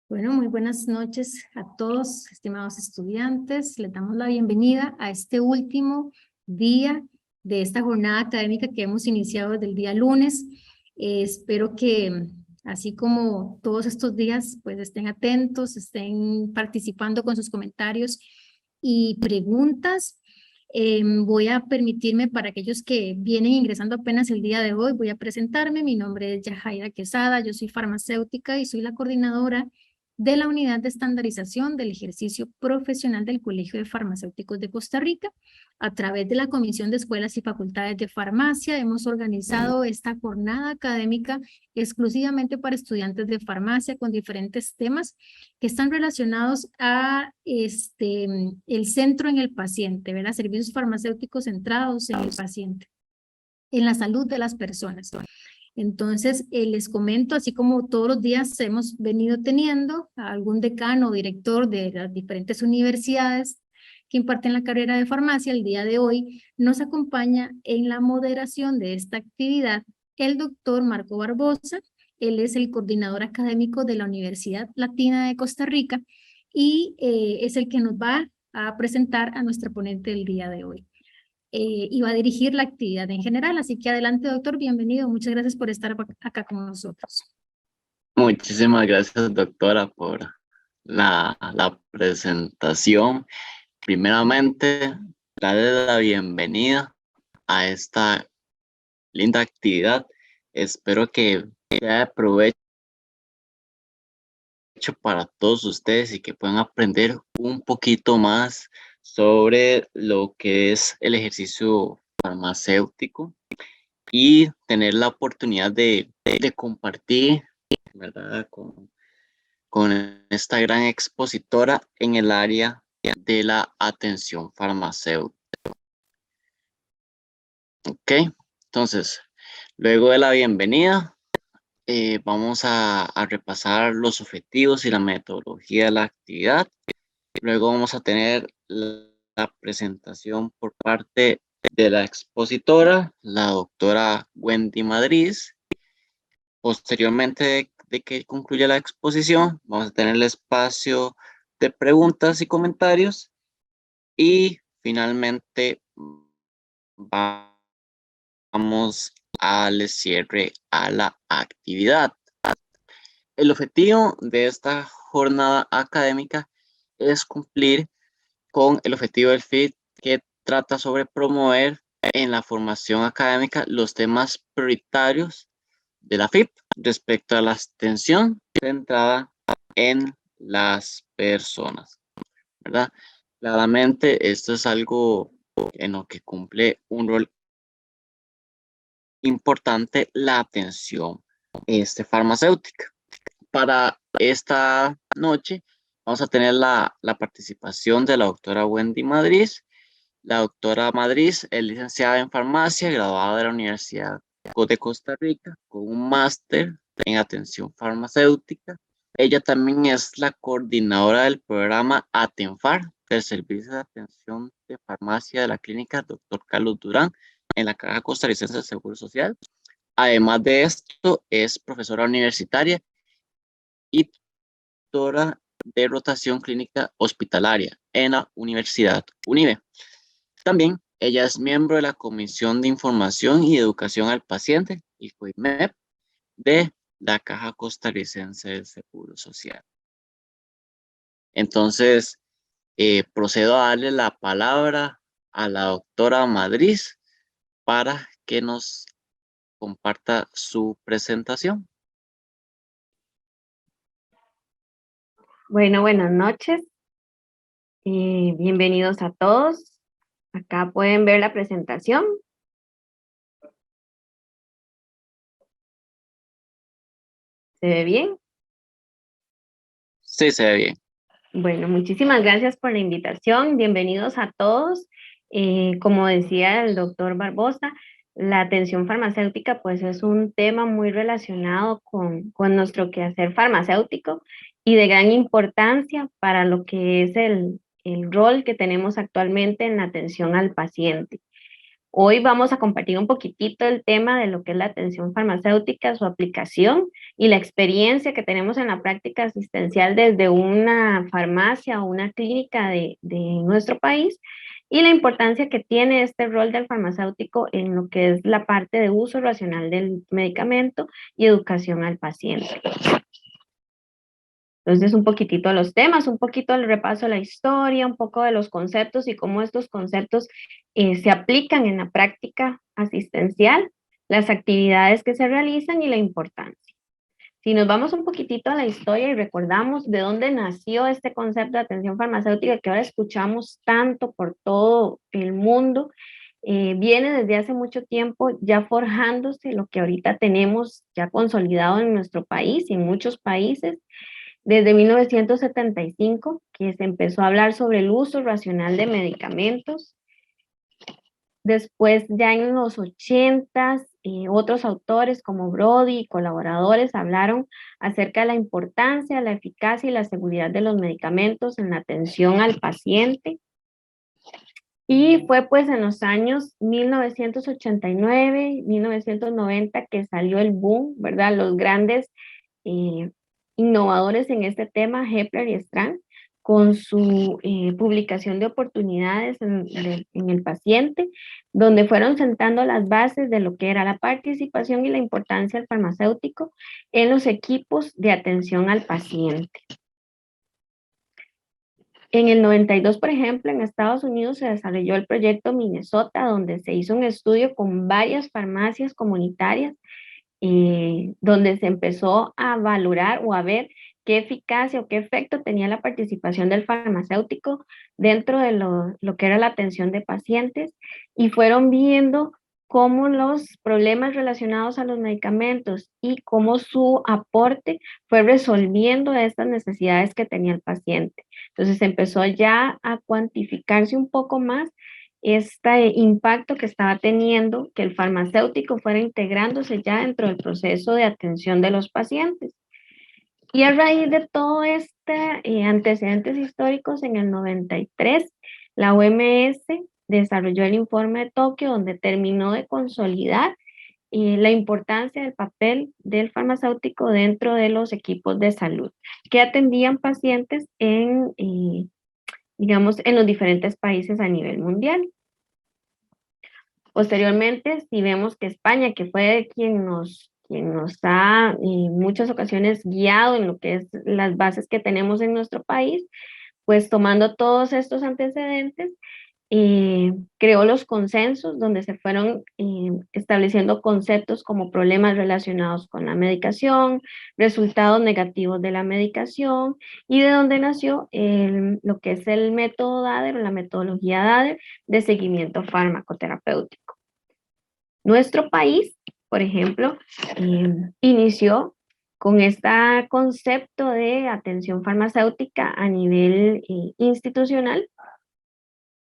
Bueno, muy buenas noches a todos, estimados estudiantes. Les damos la bienvenida a este último día de esta jornada académica que hemos iniciado desde el día lunes. Espero que, así como todos estos días, pues estén atentos, estén participando con sus comentarios y preguntas. Voy a permitirme para aquellos que vienen ingresando apenas el día de hoy, voy a presentarme. Mi nombre es Yajaira Quesada, yo soy farmacéutica y soy la coordinadora de la Unidad de Estandarización del Ejercicio Profesional del Colegio de Farmacéuticos de Costa Rica. A través de la Comisión de Escuelas y Facultades de Farmacia hemos organizado esta jornada académica exclusivamente para estudiantes de farmacia con diferentes temas que están relacionados a el centro en el paciente, ¿verdad? Servicios farmacéuticos centrados en el paciente, en la salud de las personas. Entonces, les comento, así como todos los días hemos venido teniendo a algún decano o director de las diferentes universidades que imparten la carrera de farmacia, el día de hoy nos acompaña en la moderación de esta actividad el doctor Marco Barbosa. Él es el coordinador académico de la Universidad Latina de Costa Rica y es el que nos va a presentar a nuestra ponente del día de hoy. Y va a dirigir la actividad en general. Así que adelante, doctor, bienvenido. Muchas gracias por estar acá con nosotros. Muchísimas gracias, doctora, por la presentación. Primeramente, darle la bienvenida a esta linda actividad. Espero que sea de provecho para todos ustedes y que puedan aprender un poquito más sobre lo que es el ejercicio farmacéutico y tener la oportunidad de compartir, ¿verdad?, con esta gran expositora en el área de la atención farmacéutica. Ok, entonces, luego de la bienvenida, vamos a repasar los objetivos y la metodología de la actividad. Luego vamos a tener la presentación por parte de la expositora, la doctora Wendy Madrid. Posteriormente de que concluya la exposición, vamos a tener el espacio de preguntas y comentarios y finalmente vamos al cierre a la actividad. El objetivo de esta jornada académica es cumplir con el objetivo del FIT, que trata sobre promover en la formación académica los temas prioritarios de la FIP respecto a la atención centrada en las personas, ¿verdad? Claramente esto es algo en lo que cumple un rol importante la atención farmacéutica. Para esta noche vamos a tener la participación de la doctora Wendy Madrid. La doctora Madrid es licenciada en farmacia, graduada de la Universidad de Costa Rica, con un máster en atención farmacéutica. Ella también es la coordinadora del programa ATENFAR, del Servicio de Atención de Farmacia de la Clínica Dr. Carlos Durán, en la Caja Costarricense del Seguro Social. Además de esto, es profesora universitaria y doctora de rotación clínica hospitalaria en la Universidad UNIBE. También ella es miembro de la Comisión de Información y Educación al Paciente, y COIMEP, de la Caja Costarricense del Seguro Social. Entonces, procedo a darle la palabra a la doctora Madrid para que nos comparta su presentación. Bueno, buenas noches. Bienvenidos a todos. Acá pueden ver la presentación. ¿Se ve bien? Sí, se ve bien. Bueno, muchísimas gracias por la invitación. Bienvenidos a todos. Como decía el doctor Barbosa, la atención farmacéutica pues es un tema muy relacionado con nuestro quehacer farmacéutico y de gran importancia para lo que es el rol que tenemos actualmente en la atención al paciente. Hoy vamos a compartir un poquitito el tema de lo que es la atención farmacéutica, su aplicación y la experiencia que tenemos en la práctica asistencial desde una farmacia o una clínica de nuestro país y la importancia que tiene este rol del farmacéutico en lo que es la parte de uso racional del medicamento y educación al paciente. Entonces, un poquitito de los temas, un poquito el repaso de la historia, un poco de los conceptos y cómo estos conceptos se aplican en la práctica asistencial, las actividades que se realizan y la importancia. Si nos vamos un poquitito a la historia y recordamos de dónde nació este concepto de atención farmacéutica que ahora escuchamos tanto por todo el mundo, viene desde hace mucho tiempo ya forjándose lo que ahorita tenemos ya consolidado en nuestro país y en muchos países, desde 1975, que se empezó a hablar sobre el uso racional de medicamentos. Después, ya en los 80s, otros autores como Brody y colaboradores hablaron acerca de la importancia, la eficacia y la seguridad de los medicamentos en la atención al paciente. Y fue pues en los años 1989, 1990 que salió el boom, ¿verdad? Los grandes innovadores en este tema, Hepler y Strand, con su publicación de oportunidades en el paciente, donde fueron sentando las bases de lo que era la participación y la importancia del farmacéutico en los equipos de atención al paciente. En el 92, por ejemplo, en Estados Unidos se desarrolló el proyecto Minnesota, donde se hizo un estudio con varias farmacias comunitarias donde se empezó a valorar o a ver qué eficacia o qué efecto tenía la participación del farmacéutico dentro de lo que era la atención de pacientes y fueron viendo cómo los problemas relacionados a los medicamentos y cómo su aporte fue resolviendo estas necesidades que tenía el paciente. Entonces empezó ya a cuantificarse un poco más este impacto que estaba teniendo que el farmacéutico fuera integrándose ya dentro del proceso de atención de los pacientes. Y a raíz de todo este antecedentes históricos, en el 93, la OMS desarrolló el informe de Tokio, donde terminó de consolidar la importancia del papel del farmacéutico dentro de los equipos de salud que atendían pacientes en, digamos, en los diferentes países a nivel mundial. Posteriormente, si vemos que España, que fue quien nos ha en muchas ocasiones guiado en lo que es las bases que tenemos en nuestro país, pues tomando todos estos antecedentes, creó los consensos donde se fueron estableciendo conceptos como problemas relacionados con la medicación, resultados negativos de la medicación y de donde nació lo que es el método DADER o la metodología DADER de seguimiento farmacoterapéutico. Nuestro país, por ejemplo, inició con este concepto de atención farmacéutica a nivel institucional.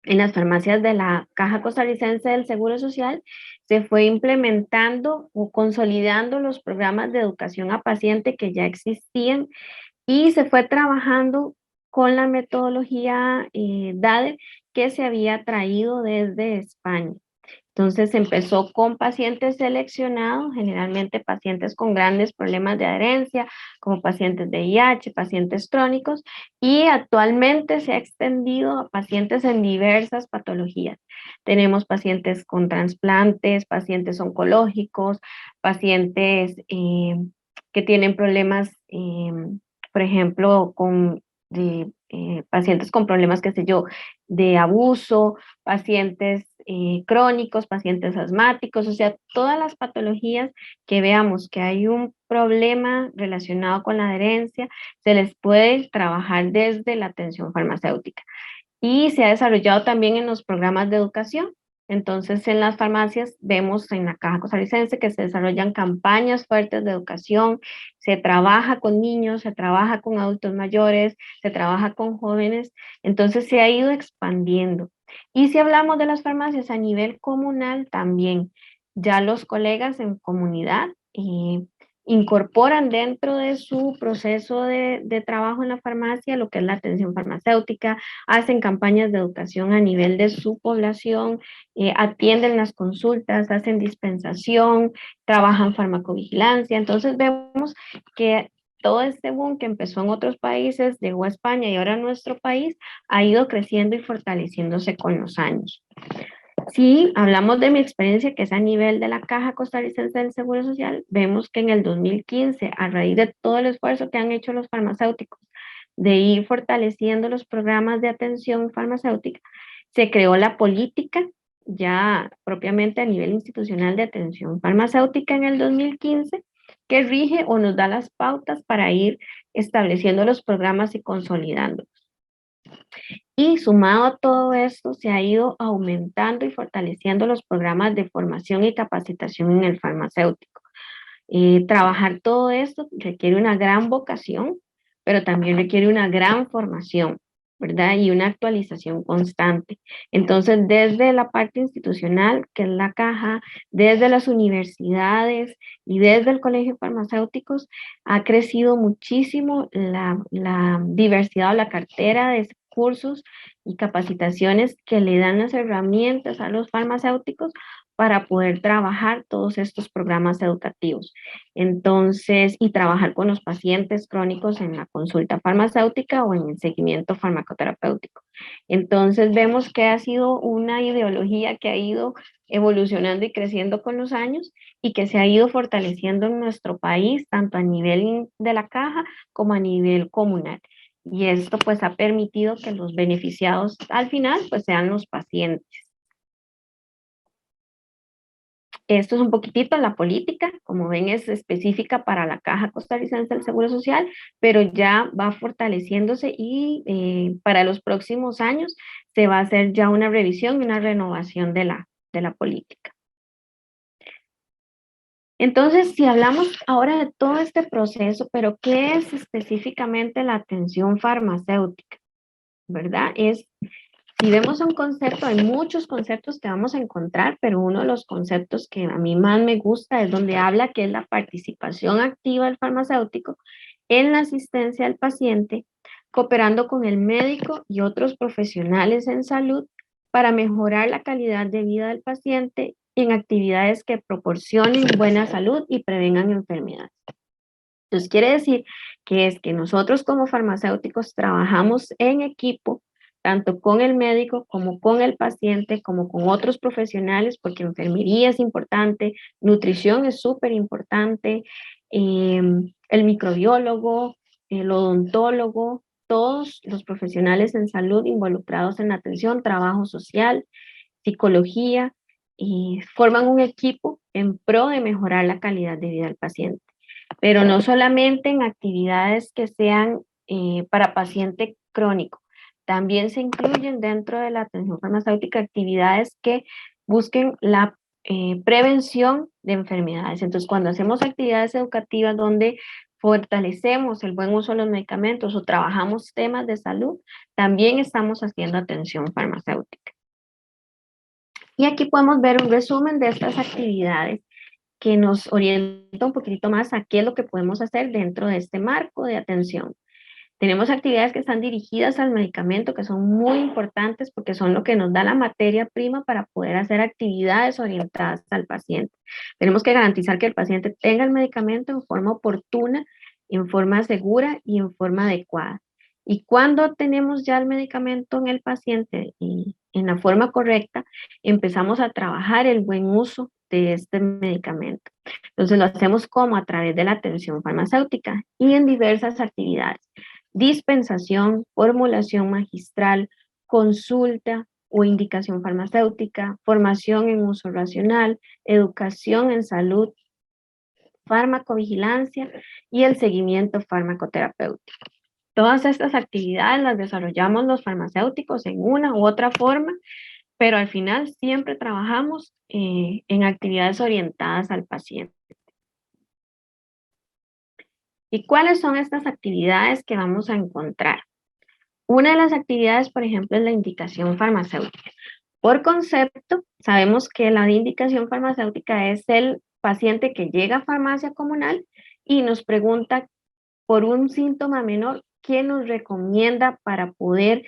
En las farmacias de la Caja Costarricense del Seguro Social se fue implementando o consolidando los programas de educación a paciente que ya existían y se fue trabajando con la metodología DADER que se había traído desde España. Entonces empezó con pacientes seleccionados, generalmente pacientes con grandes problemas de adherencia, como pacientes de VIH, pacientes crónicos, y actualmente se ha extendido a pacientes en diversas patologías. Tenemos pacientes con trasplantes, pacientes oncológicos, pacientes que tienen problemas, por ejemplo, pacientes con problemas, qué sé yo, de abuso, pacientes crónicos, pacientes asmáticos, o sea, todas las patologías que veamos que hay un problema relacionado con la adherencia, se les puede trabajar desde la atención farmacéutica. Y se ha desarrollado también en los programas de educación. Entonces, en las farmacias vemos en la Caja Costarricense que se desarrollan campañas fuertes de educación, se trabaja con niños, se trabaja con adultos mayores, se trabaja con jóvenes, entonces se ha ido expandiendo. Y si hablamos de las farmacias a nivel comunal también, ya los colegas en comunidad incorporan dentro de su proceso de trabajo en la farmacia lo que es la atención farmacéutica, hacen campañas de educación a nivel de su población, atienden las consultas, hacen dispensación, trabajan farmacovigilancia. Entonces vemos que todo este boom que empezó en otros países, llegó a España y ahora a nuestro país, ha ido creciendo y fortaleciéndose con los años. Si hablamos de mi experiencia, que es a nivel de la Caja Costarricense del Seguro Social, vemos que en el 2015, a raíz de todo el esfuerzo que han hecho los farmacéuticos de ir fortaleciendo los programas de atención farmacéutica, se creó la política ya propiamente a nivel institucional de atención farmacéutica en el 2015, que rige o nos da las pautas para ir estableciendo los programas y consolidándolos. Y sumado a todo esto, se ha ido aumentando y fortaleciendo los programas de formación y capacitación en el farmacéutico. Trabajar todo esto requiere una gran vocación, pero también requiere una gran formación, ¿verdad? Y una actualización constante. Entonces, desde la parte institucional, que es la caja, desde las universidades y desde el Colegio de Farmacéuticos, ha crecido muchísimo la diversidad o la cartera de cursos y capacitaciones que le dan las herramientas a los farmacéuticos para poder trabajar todos estos programas educativos. Entonces, y trabajar con los pacientes crónicos en la consulta farmacéutica o en el seguimiento farmacoterapéutico. Entonces, vemos que ha sido una ideología que ha ido evolucionando y creciendo con los años y que se ha ido fortaleciendo en nuestro país, tanto a nivel de la caja como a nivel comunal. Y esto pues ha permitido que los beneficiados al final pues sean los pacientes. Esto es un poquitito la política, como ven es específica para la Caja Costarricense del Seguro Social, pero ya va fortaleciéndose y para los próximos años se va a hacer ya una revisión y una renovación de la política. Entonces, si hablamos ahora de todo este proceso, pero ¿qué es específicamente la atención farmacéutica? ¿Verdad? Si vemos un concepto, hay muchos conceptos que vamos a encontrar, pero uno de los conceptos que a mí más me gusta es donde habla que es la participación activa del farmacéutico en la asistencia al paciente, cooperando con el médico y otros profesionales en salud para mejorar la calidad de vida del paciente en actividades que proporcionen buena salud y prevengan enfermedades. Entonces quiere decir que es que nosotros como farmacéuticos trabajamos en equipo tanto con el médico como con el paciente, como con otros profesionales, porque enfermería es importante, nutrición es súper importante, el microbiólogo, el odontólogo, todos los profesionales en salud involucrados en la atención, trabajo social, psicología, y forman un equipo en pro de mejorar la calidad de vida del paciente. Pero no solamente en actividades que sean para paciente crónico, también se incluyen dentro de la atención farmacéutica actividades que busquen la prevención de enfermedades. Entonces, cuando hacemos actividades educativas donde fortalecemos el buen uso de los medicamentos o trabajamos temas de salud, también estamos haciendo atención farmacéutica. Y aquí podemos ver un resumen de estas actividades que nos orienta un poquito más a qué es lo que podemos hacer dentro de este marco de atención. Tenemos actividades que están dirigidas al medicamento, que son muy importantes porque son lo que nos da la materia prima para poder hacer actividades orientadas al paciente. Tenemos que garantizar que el paciente tenga el medicamento en forma oportuna, en forma segura y en forma adecuada. Y cuando tenemos ya el medicamento en el paciente y en la forma correcta, empezamos a trabajar el buen uso de este medicamento. Entonces lo hacemos como a través de la atención farmacéutica y en diversas actividades. Dispensación, formulación magistral, consulta o indicación farmacéutica, formación en uso racional, educación en salud, farmacovigilancia y el seguimiento farmacoterapéutico. Todas estas actividades las desarrollamos los farmacéuticos en una u otra forma, pero al final siempre trabajamos en actividades orientadas al paciente. ¿Y cuáles son estas actividades que vamos a encontrar? Una de las actividades, por ejemplo, es la indicación farmacéutica. Por concepto, sabemos que la indicación farmacéutica es el paciente que llega a farmacia comunal y nos pregunta por un síntoma menor, ¿qué nos recomienda para poder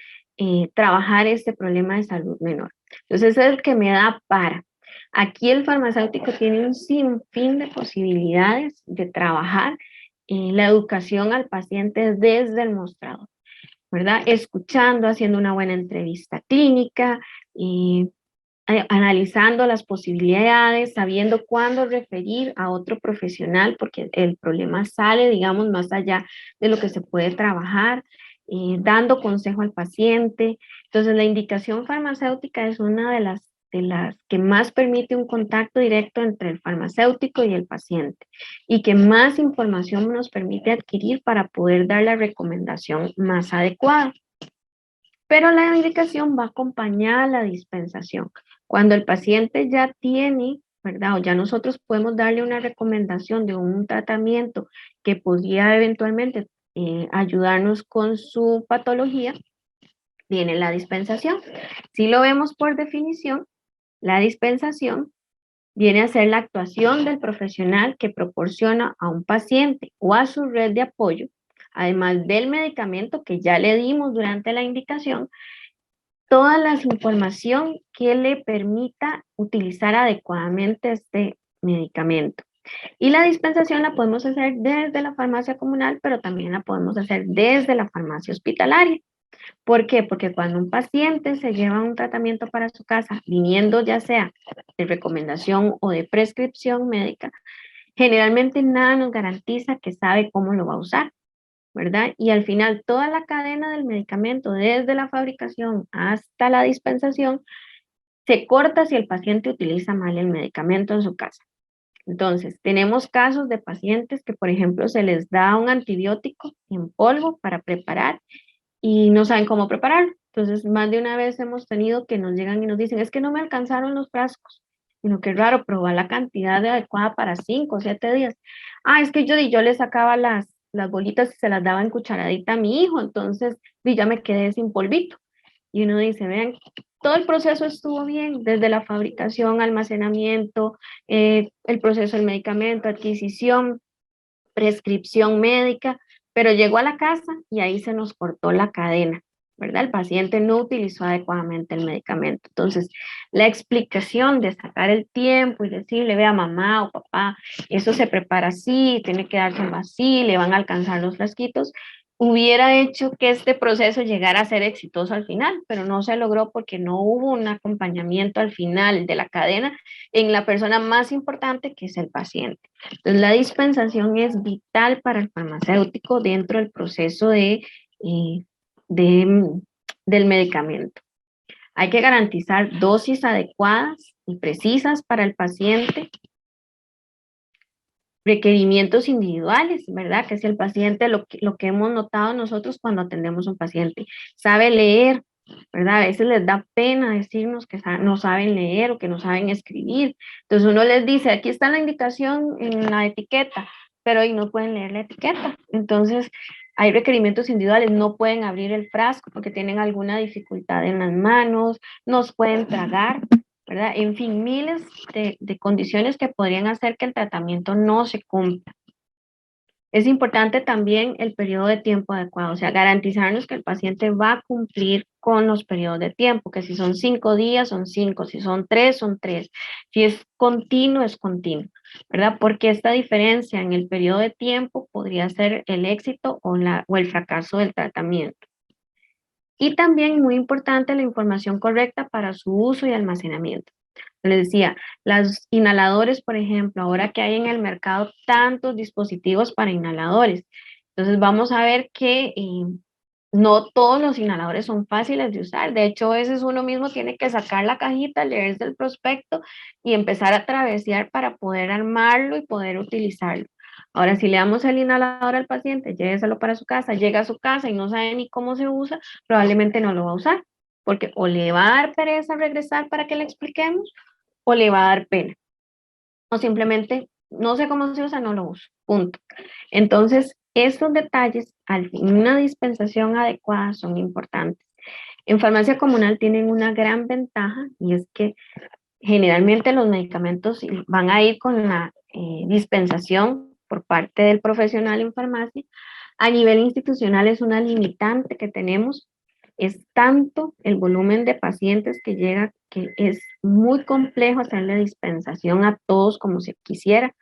trabajar este problema de salud menor? Entonces, es el que me da para. Aquí el farmacéutico tiene un sinfín de posibilidades de trabajar la educación al paciente desde el mostrador, ¿verdad? Escuchando, haciendo una buena entrevista clínica, analizando las posibilidades, sabiendo cuándo referir a otro profesional, porque el problema sale, digamos, más allá de lo que se puede trabajar, dando consejo al paciente. Entonces, la indicación farmacéutica es una de las que más permite un contacto directo entre el farmacéutico y el paciente y que más información nos permite adquirir para poder dar la recomendación más adecuada. Pero la indicación va acompañada a la dispensación. Cuando el paciente ya tiene, ¿verdad? O ya nosotros podemos darle una recomendación de un tratamiento que podría eventualmente ayudarnos con su patología, viene la dispensación. Si lo vemos por definición, la dispensación viene a ser la actuación del profesional que proporciona a un paciente o a su red de apoyo, además del medicamento que ya le dimos durante la indicación, toda la información que le permita utilizar adecuadamente este medicamento. Y la dispensación la podemos hacer desde la farmacia comunal, pero también la podemos hacer desde la farmacia hospitalaria. ¿Por qué? Porque cuando un paciente se lleva un tratamiento para su casa, viniendo ya sea de recomendación o de prescripción médica, generalmente nada nos garantiza que sabe cómo lo va a usar, ¿verdad? Y al final toda la cadena del medicamento, desde la fabricación hasta la dispensación, se corta si el paciente utiliza mal el medicamento en su casa. Entonces, tenemos casos de pacientes que, por ejemplo, se les da un antibiótico en polvo para preparar y no saben cómo prepararlo. Entonces, más de una vez hemos tenido que nos llegan y nos dicen, es que no me alcanzaron los frascos. Sino que raro, probar la cantidad adecuada para 5 o 7 días. Ah, es que yo le sacaba las bolitas y se las daba en cucharadita a mi hijo, entonces ya me quedé sin polvito. Y uno dice, vean, todo el proceso estuvo bien, desde la fabricación, almacenamiento, el proceso del medicamento, adquisición, prescripción médica, pero llegó a la casa y ahí se nos cortó la cadena, ¿verdad? El paciente no utilizó adecuadamente el medicamento. Entonces, la explicación de sacar el tiempo y decirle, vea mamá o papá, eso se prepara así, tiene que darse así, le van a alcanzar los frasquitos, hubiera hecho que este proceso llegara a ser exitoso al final, pero no se logró porque no hubo un acompañamiento al final de la cadena en la persona más importante, que es el paciente. Entonces, la dispensación es vital para el farmacéutico dentro del proceso del medicamento. Hay que garantizar dosis adecuadas y precisas para el paciente, requerimientos individuales, ¿verdad? Que si el paciente, lo que hemos notado nosotros cuando atendemos a un paciente, sabe leer, ¿verdad? A veces les da pena decirnos que no saben leer o que no saben escribir. Entonces uno les dice, aquí está la indicación en la etiqueta, pero hoy no pueden leer la etiqueta. Entonces hay requerimientos individuales, no pueden abrir el frasco porque tienen alguna dificultad en las manos, no pueden tragar, ¿verdad? En fin, miles de condiciones que podrían hacer que el tratamiento no se cumpla. Es importante también el periodo de tiempo adecuado, o sea, garantizarnos que el paciente va a cumplir con los periodos de tiempo, que si son 5 días, son 5, si son 3, son 3, si es continuo, ¿verdad? Porque esta diferencia en el periodo de tiempo podría ser el éxito o el fracaso del tratamiento. Y también muy importante la información correcta para su uso y almacenamiento. Les decía, los inhaladores, por ejemplo, ahora que hay en el mercado tantos dispositivos para inhaladores. Entonces vamos a ver que no todos los inhaladores son fáciles de usar. De hecho, a veces uno mismo tiene que sacar la cajita, leerse el prospecto y empezar a travesear para poder armarlo y poder utilizarlo. Ahora, si le damos el inhalador al paciente, lléveselo para su casa, llega a su casa y no sabe ni cómo se usa, probablemente no lo va a usar, porque o le va a dar pereza regresar para que le expliquemos, o le va a dar pena, o simplemente no sé cómo se usa, no lo uso, punto. Entonces, estos detalles, en una dispensación adecuada, son importantes. En farmacia comunal tienen una gran ventaja y es que generalmente los medicamentos van a ir con la dispensación por parte del profesional en farmacia. A nivel institucional es una limitante que tenemos, es tanto el volumen de pacientes que llega que es muy complejo hacerle dispensación a todos como se quisiera,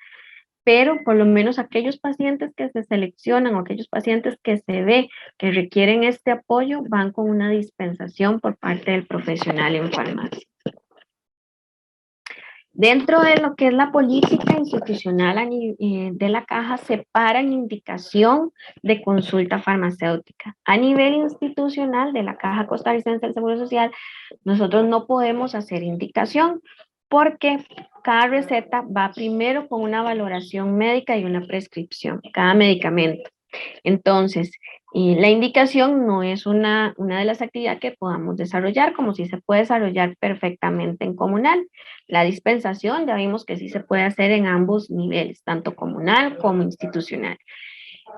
pero por lo menos aquellos pacientes que se seleccionan o aquellos pacientes que se ve que requieren este apoyo van con una dispensación por parte del profesional en farmacia. Dentro de lo que es la política institucional de la caja, separan indicación de consulta farmacéutica. A nivel institucional de la Caja Costarricense del Seguro Social, nosotros no podemos hacer indicación porque cada receta va primero con una valoración médica y una prescripción, cada medicamento. Entonces, la indicación no es una de las actividades que podamos desarrollar, como si se puede desarrollar perfectamente en comunal. La dispensación ya vimos que sí se puede hacer en ambos niveles, tanto comunal como institucional.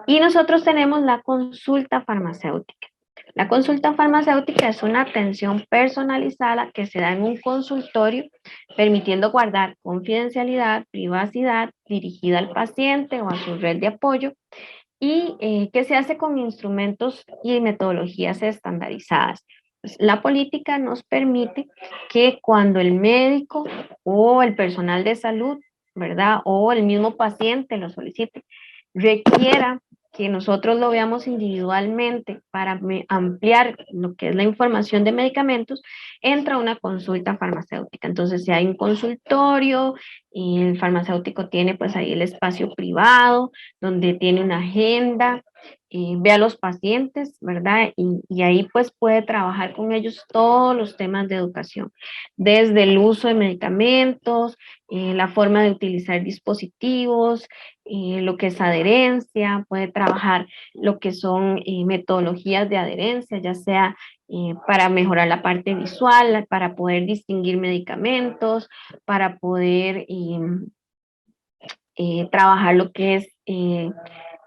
Y nosotros tenemos la consulta farmacéutica. La consulta farmacéutica es una atención personalizada que se da en un consultorio, permitiendo guardar confidencialidad, privacidad, dirigida al paciente o a su red de apoyo, y que se hace con instrumentos y metodologías estandarizadas. Pues, la política nos permite que cuando el médico o el personal de salud, ¿verdad? O el mismo paciente lo solicite, requiera que nosotros lo veamos individualmente para ampliar lo que es la información de medicamentos, entra una consulta farmacéutica. Entonces, si hay un consultorio y el farmacéutico tiene pues ahí el espacio privado, donde tiene una agenda, ve a los pacientes, ¿verdad? Y ahí pues puede trabajar con ellos todos los temas de educación, desde el uso de medicamentos, la forma de utilizar dispositivos, lo que es adherencia, puede trabajar lo que son metodologías de adherencia, ya sea para mejorar la parte visual, para poder distinguir medicamentos, para poder trabajar lo que es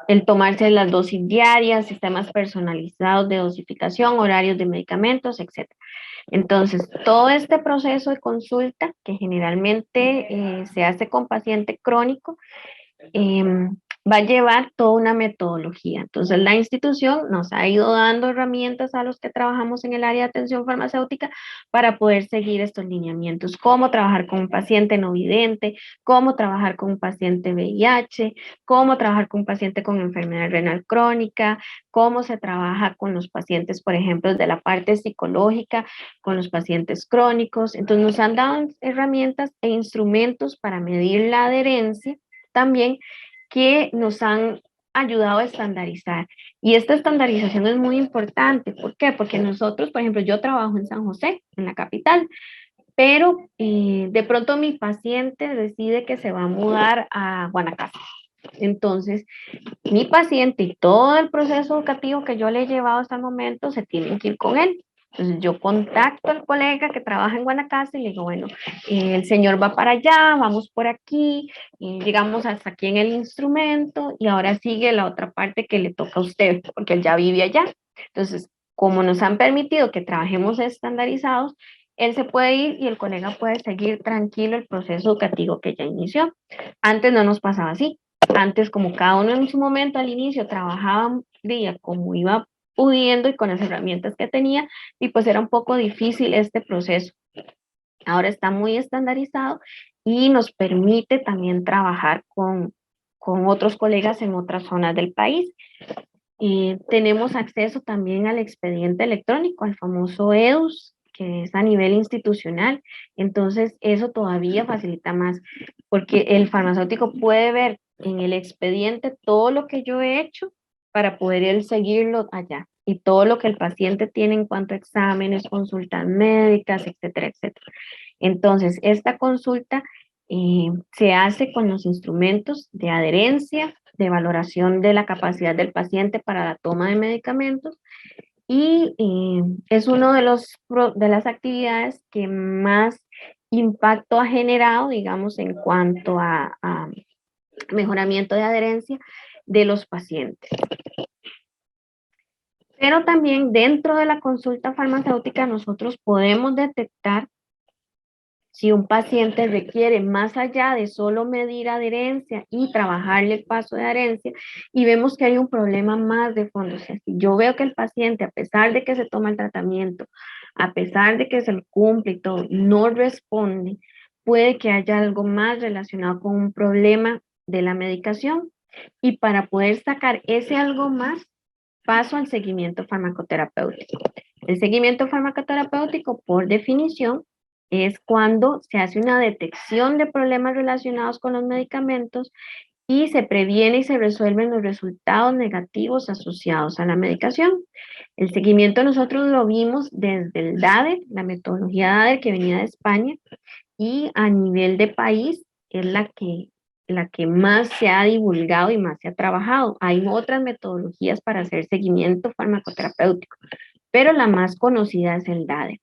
el tomarse las dosis diarias, sistemas personalizados de dosificación, horarios de medicamentos, etc. Entonces, todo este proceso de consulta, que generalmente se hace con paciente crónico, va a llevar toda una metodología. Entonces, la institución nos ha ido dando herramientas a los que trabajamos en el área de atención farmacéutica para poder seguir estos lineamientos, cómo trabajar con un paciente no vidente, cómo trabajar con un paciente VIH, cómo trabajar con un paciente con enfermedad renal crónica, cómo se trabaja con los pacientes, por ejemplo, de la parte psicológica, con los pacientes crónicos. Entonces, nos han dado herramientas e instrumentos para medir la adherencia también, que nos han ayudado a estandarizar. Y esta estandarización es muy importante. ¿Por qué? Porque nosotros, por ejemplo, yo trabajo en San José, en la capital, pero de pronto mi paciente decide que se va a mudar a Guanacaste. Entonces, mi paciente y todo el proceso educativo que yo le he llevado hasta el momento se tienen que ir con él. Entonces yo contacto al colega que trabaja en Guanacaste y le digo, bueno, el señor va para allá, vamos por aquí, llegamos hasta aquí en el instrumento y ahora sigue la otra parte que le toca a usted, porque él ya vive allá. Entonces, como nos han permitido que trabajemos estandarizados, él se puede ir y el colega puede seguir tranquilo el proceso educativo que ya inició. Antes no nos pasaba así. Antes, como cada uno en su momento al inicio trabajaba día como iba pudiendo y con las herramientas que tenía, y pues era un poco difícil este proceso. Ahora está muy estandarizado y nos permite también trabajar con otros colegas en otras zonas del país. Y tenemos acceso también al expediente electrónico, al famoso EDUS, que es a nivel institucional. Entonces, eso todavía facilita más, porque el farmacéutico puede ver en el expediente todo lo que yo he hecho para poder él seguirlo allá, y todo lo que el paciente tiene en cuanto a exámenes, consultas médicas, etcétera, etcétera. Entonces, esta consulta se hace con los instrumentos de adherencia, de valoración de la capacidad del paciente para la toma de medicamentos, y es uno de las actividades que más impacto ha generado, digamos, en cuanto a mejoramiento de adherencia de los pacientes. Pero también dentro de la consulta farmacéutica nosotros podemos detectar Si un paciente requiere más allá de solo medir adherencia y trabajarle el paso de adherencia, y vemos que hay un problema más de fondo. O sea, si yo veo que el paciente, a pesar de que se toma el tratamiento, a pesar de que se le cumple y todo, no responde, puede que haya algo más relacionado con un problema de la medicación. Y para poder sacar ese algo más, paso al seguimiento farmacoterapéutico. El seguimiento farmacoterapéutico, por definición, es cuando se hace una detección de problemas relacionados con los medicamentos y se previene y se resuelven los resultados negativos asociados a la medicación. El seguimiento nosotros lo vimos desde el DADER, la metodología DADER que venía de España, y a nivel de país es la que más se ha divulgado y más se ha trabajado. Hay otras metodologías para hacer seguimiento farmacoterapéutico, pero la más conocida es el DADER.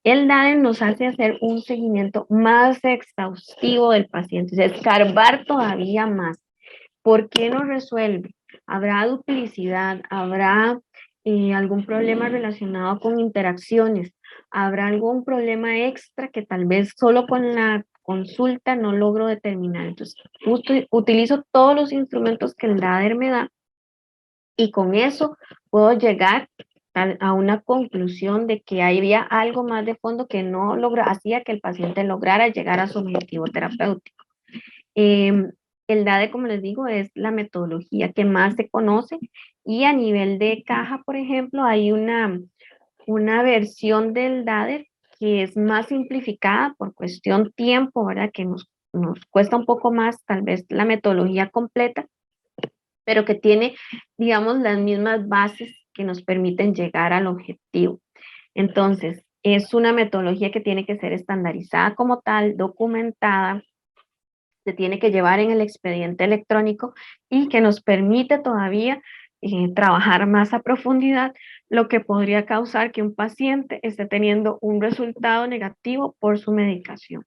El DADER nos hace hacer un seguimiento más exhaustivo del paciente, es escarbar todavía más. ¿Por qué no resuelve? ¿Habrá duplicidad? ¿Habrá algún problema relacionado con interacciones? ¿Habrá algún problema extra que tal vez solo con la consulta no logro determinar? Entonces, justo utilizo todos los instrumentos que el DADER me da y con eso puedo llegar a una conclusión de que había algo más de fondo que no hacía que el paciente lograra llegar a su objetivo terapéutico. El DADE, como les digo, es la metodología que más se conoce y a nivel de caja, por ejemplo, hay una versión del DADE que es más simplificada por cuestión tiempo, ¿verdad? Que nos cuesta un poco más tal vez la metodología completa, pero que tiene, digamos, las mismas bases que nos permiten llegar al objetivo. Entonces, es una metodología que tiene que ser estandarizada como tal, documentada, se tiene que llevar en el expediente electrónico y que nos permite todavía trabajar más a profundidad, lo que podría causar que un paciente esté teniendo un resultado negativo por su medicación.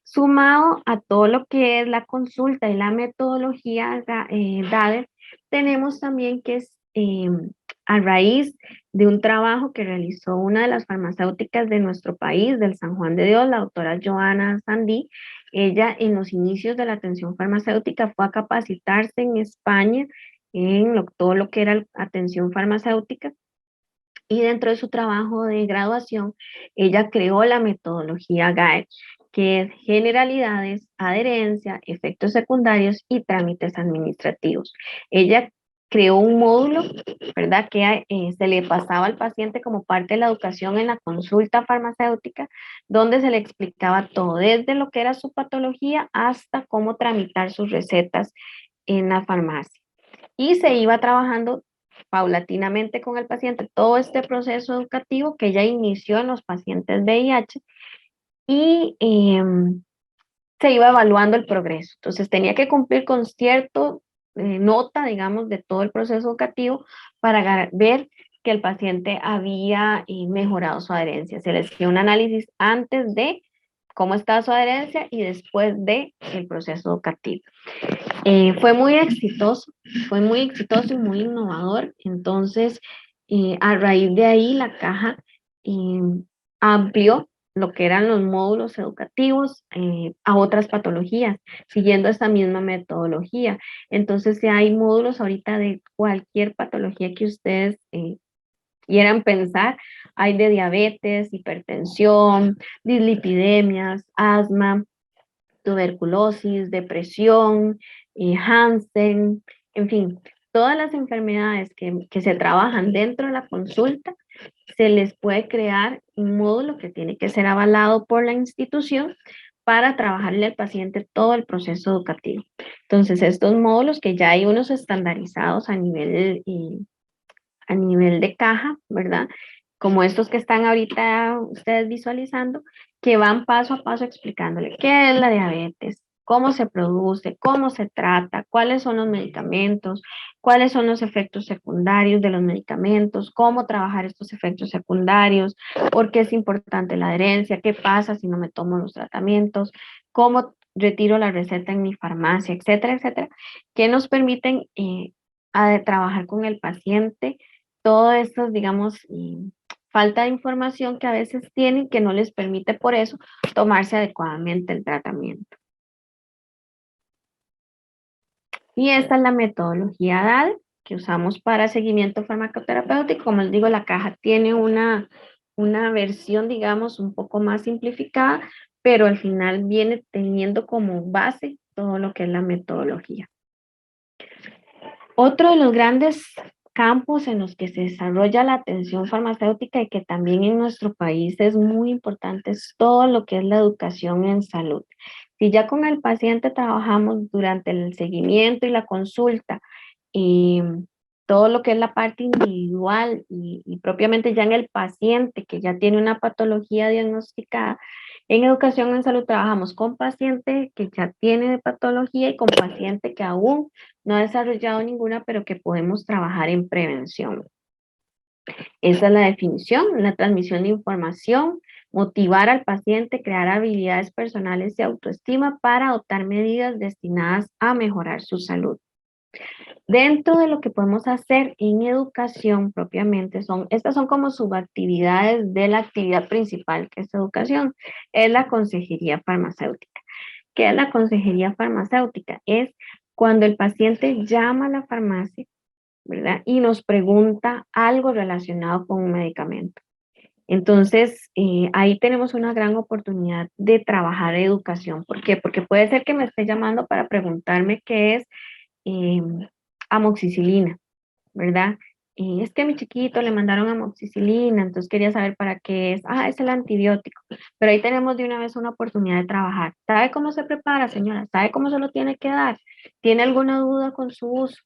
Sumado a todo lo que es la consulta y la metodología DADER, tenemos también que es a raíz de un trabajo que realizó una de las farmacéuticas de nuestro país, del San Juan de Dios, la doctora Joana Sandí. Ella en los inicios de la atención farmacéutica fue a capacitarse en España en todo lo que era atención farmacéutica. Y dentro de su trabajo de graduación, ella creó la metodología GAER, que es generalidades, adherencia, efectos secundarios y trámites administrativos. Ella creó un módulo, ¿verdad? Que se le pasaba al paciente como parte de la educación en la consulta farmacéutica, donde se le explicaba todo, desde lo que era su patología hasta cómo tramitar sus recetas en la farmacia. Y se iba trabajando paulatinamente con el paciente todo este proceso educativo que ya inició en los pacientes VIH y se iba evaluando el progreso. Entonces tenía que cumplir con cierta nota, digamos, de todo el proceso educativo para ver que el paciente había mejorado su adherencia. Se le hacía un análisis antes de cómo está su adherencia y después de el proceso educativo. Fue muy exitoso y muy innovador. Entonces, a raíz de ahí, la caja amplió lo que eran los módulos educativos a otras patologías, siguiendo esta misma metodología. Entonces, ya hay módulos ahorita de cualquier patología que ustedes quieran pensar. Hay de diabetes, hipertensión, dislipidemias, asma, tuberculosis, depresión, Hansen, en fin, todas las enfermedades que se trabajan dentro de la consulta, se les puede crear un módulo que tiene que ser avalado por la institución para trabajarle al paciente todo el proceso educativo. Entonces, estos módulos que ya hay unos estandarizados a nivel de caja, ¿verdad? Como estos que están ahorita ustedes visualizando, que van paso a paso explicándole qué es la diabetes, cómo se produce, cómo se trata, cuáles son los medicamentos, cuáles son los efectos secundarios de los medicamentos, cómo trabajar estos efectos secundarios, por qué es importante la adherencia, qué pasa si no me tomo los tratamientos, cómo retiro la receta en mi farmacia, etcétera, etcétera, que nos permiten trabajar con el paciente todos estos, digamos, falta de información que a veces tienen que no les permite por eso tomarse adecuadamente el tratamiento. Y esta es la metodología DAL que usamos para seguimiento farmacoterapéutico. Como les digo, la caja tiene una versión, digamos, un poco más simplificada, pero al final viene teniendo como base todo lo que es la metodología. Otro de los grandes campos en los que se desarrolla la atención farmacéutica y que también en nuestro país es muy importante es todo lo que es la educación en salud. Si ya con el paciente trabajamos durante el seguimiento y la consulta, y todo lo que es la parte individual y propiamente ya en el paciente que ya tiene una patología diagnosticada, en educación en salud trabajamos con paciente que ya tiene patología y con paciente que aún no ha desarrollado ninguna, pero que podemos trabajar en prevención. Esa es la definición, la transmisión de información, motivar al paciente, crear habilidades personales de autoestima para adoptar medidas destinadas a mejorar su salud. Dentro de lo que podemos hacer en educación propiamente, estas son como subactividades de la actividad principal que es educación, es la consejería farmacéutica. ¿Qué es la consejería farmacéutica? Es cuando el paciente llama a la farmacia, ¿verdad? Y nos pregunta algo relacionado con un medicamento. Entonces, ahí tenemos una gran oportunidad de trabajar educación. ¿Por qué? Porque puede ser que me esté llamando para preguntarme qué es amoxicilina, ¿verdad? Es que a mi chiquito le mandaron amoxicilina, entonces quería saber para qué es. Ah, es el antibiótico. Pero ahí tenemos de una vez una oportunidad de trabajar. ¿Sabe cómo se prepara, señora? ¿Sabe cómo se lo tiene que dar? ¿Tiene alguna duda con su uso?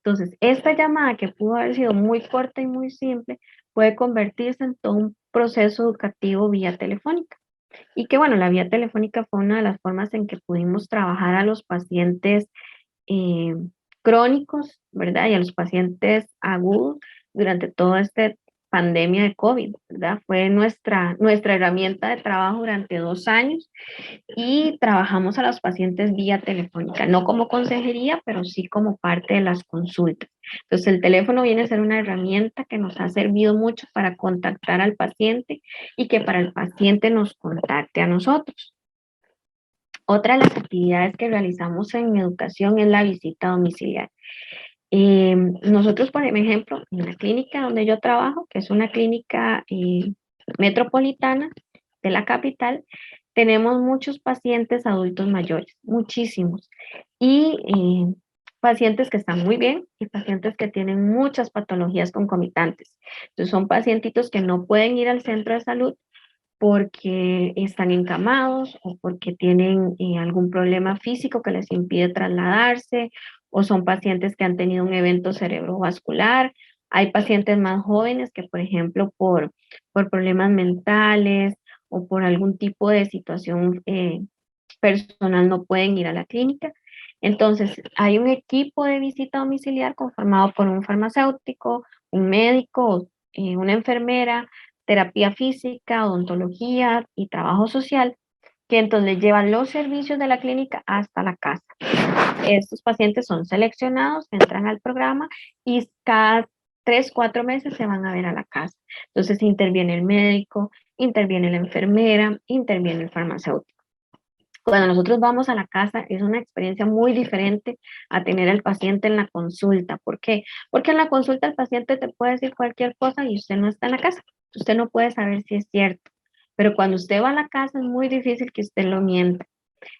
Entonces, esta llamada que pudo haber sido muy corta y muy simple, puede convertirse en todo un proceso educativo vía telefónica. Y que bueno, la vía telefónica fue una de las formas en que pudimos trabajar a los pacientes eh, crónicos, ¿verdad? Y a los pacientes agudos durante toda esta pandemia de COVID, ¿verdad? Fue nuestra herramienta de trabajo durante 2 años y trabajamos a los pacientes vía telefónica, no como consejería, pero sí como parte de las consultas. Entonces el teléfono viene a ser una herramienta que nos ha servido mucho para contactar al paciente y que para el paciente nos contacte a nosotros. Otra de las actividades que realizamos en educación es la visita domiciliaria. Nosotros, por ejemplo, en la clínica donde yo trabajo, que es una clínica metropolitana de la capital, tenemos muchos pacientes adultos mayores, muchísimos, y pacientes que están muy bien y pacientes que tienen muchas patologías concomitantes. Entonces son pacientitos que no pueden ir al centro de salud porque están encamados o porque tienen algún problema físico que les impide trasladarse, o son pacientes que han tenido un evento cerebrovascular. Hay pacientes más jóvenes que, por ejemplo, por problemas mentales o por algún tipo de situación personal no pueden ir a la clínica. Entonces, hay un equipo de visita domiciliar conformado por un farmacéutico, un médico, una enfermera, terapia física, odontología y trabajo social, que entonces llevan los servicios de la clínica hasta la casa. Estos pacientes son seleccionados, entran al programa y cada 3, 4 meses se van a ver a la casa. Entonces interviene el médico, interviene la enfermera, interviene el farmacéutico. Cuando nosotros vamos a la casa es una experiencia muy diferente a tener al paciente en la consulta. ¿Por qué? Porque en la consulta el paciente te puede decir cualquier cosa y usted no está en la casa. Usted no puede saber si es cierto. Pero cuando usted va a la casa es muy difícil que usted lo mienta.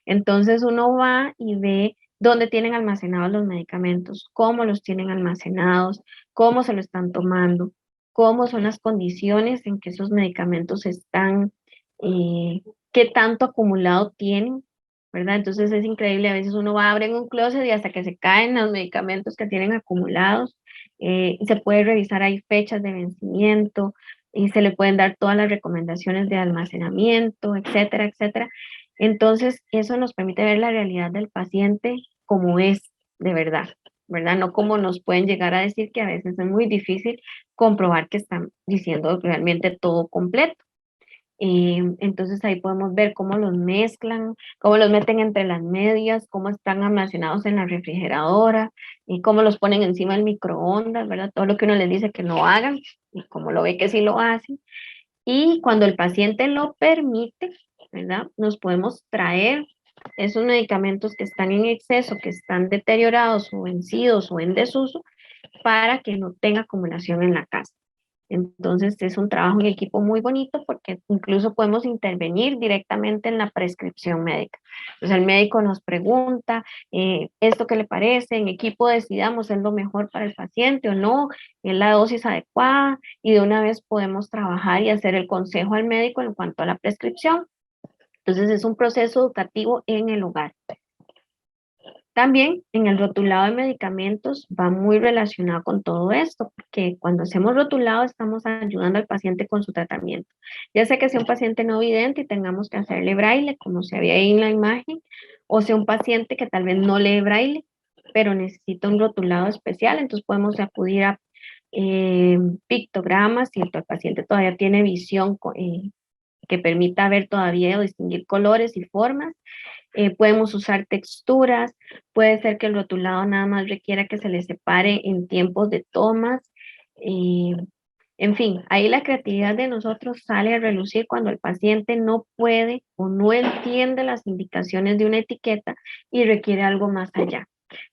Entonces uno va y ve dónde tienen almacenados los medicamentos, cómo los tienen almacenados, cómo se lo están tomando, cómo son las condiciones en que esos medicamentos están, qué tanto acumulado tienen, ¿verdad? Entonces es increíble, a veces uno va a abrir un closet y hasta que se caen los medicamentos que tienen acumulados, y se puede revisar, hay fechas de vencimiento, y se le pueden dar todas las recomendaciones de almacenamiento, etcétera, etcétera. Entonces, eso nos permite ver la realidad del paciente como es de verdad, ¿verdad? No como nos pueden llegar a decir, que a veces es muy difícil comprobar que están diciendo realmente todo completo. Entonces ahí podemos ver cómo los mezclan, cómo los meten entre las medias, cómo están almacenados en la refrigeradora, y cómo los ponen encima del microondas, ¿verdad? Todo lo que uno les dice que no hagan, y como lo ve que sí lo hacen. Y cuando el paciente lo permite, ¿verdad? Nos podemos traer esos medicamentos que están en exceso, que están deteriorados o vencidos o en desuso, para que no tenga acumulación en la casa. Entonces es un trabajo en equipo muy bonito porque incluso podemos intervenir directamente en la prescripción médica. Entonces el médico nos pregunta, ¿esto qué le parece? En equipo decidamos, ¿es lo mejor para el paciente o no? ¿Es la dosis adecuada? Y de una vez podemos trabajar y hacer el consejo al médico en cuanto a la prescripción. Entonces es un proceso educativo en el hogar. También en el rotulado de medicamentos va muy relacionado con todo esto, porque cuando hacemos rotulado estamos ayudando al paciente con su tratamiento. Ya sea que sea un paciente no vidente y tengamos que hacerle braille, como se ve ahí en la imagen, o sea un paciente que tal vez no lee braille, pero necesita un rotulado especial, entonces podemos acudir a pictogramas si el paciente todavía tiene visión que permita ver todavía o distinguir colores y formas. Podemos usar texturas, puede ser que el rotulado nada más requiera que se le separe en tiempos de tomas. En fin, ahí la creatividad de nosotros sale a relucir cuando el paciente no puede o no entiende las indicaciones de una etiqueta y requiere algo más allá.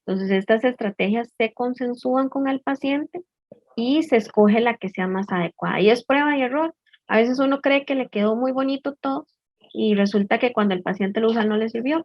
Entonces, estas estrategias se consensúan con el paciente y se escoge la que sea más adecuada. Y es prueba y error. A veces uno cree que le quedó muy bonito todo y resulta que cuando el paciente lo usa no le sirvió.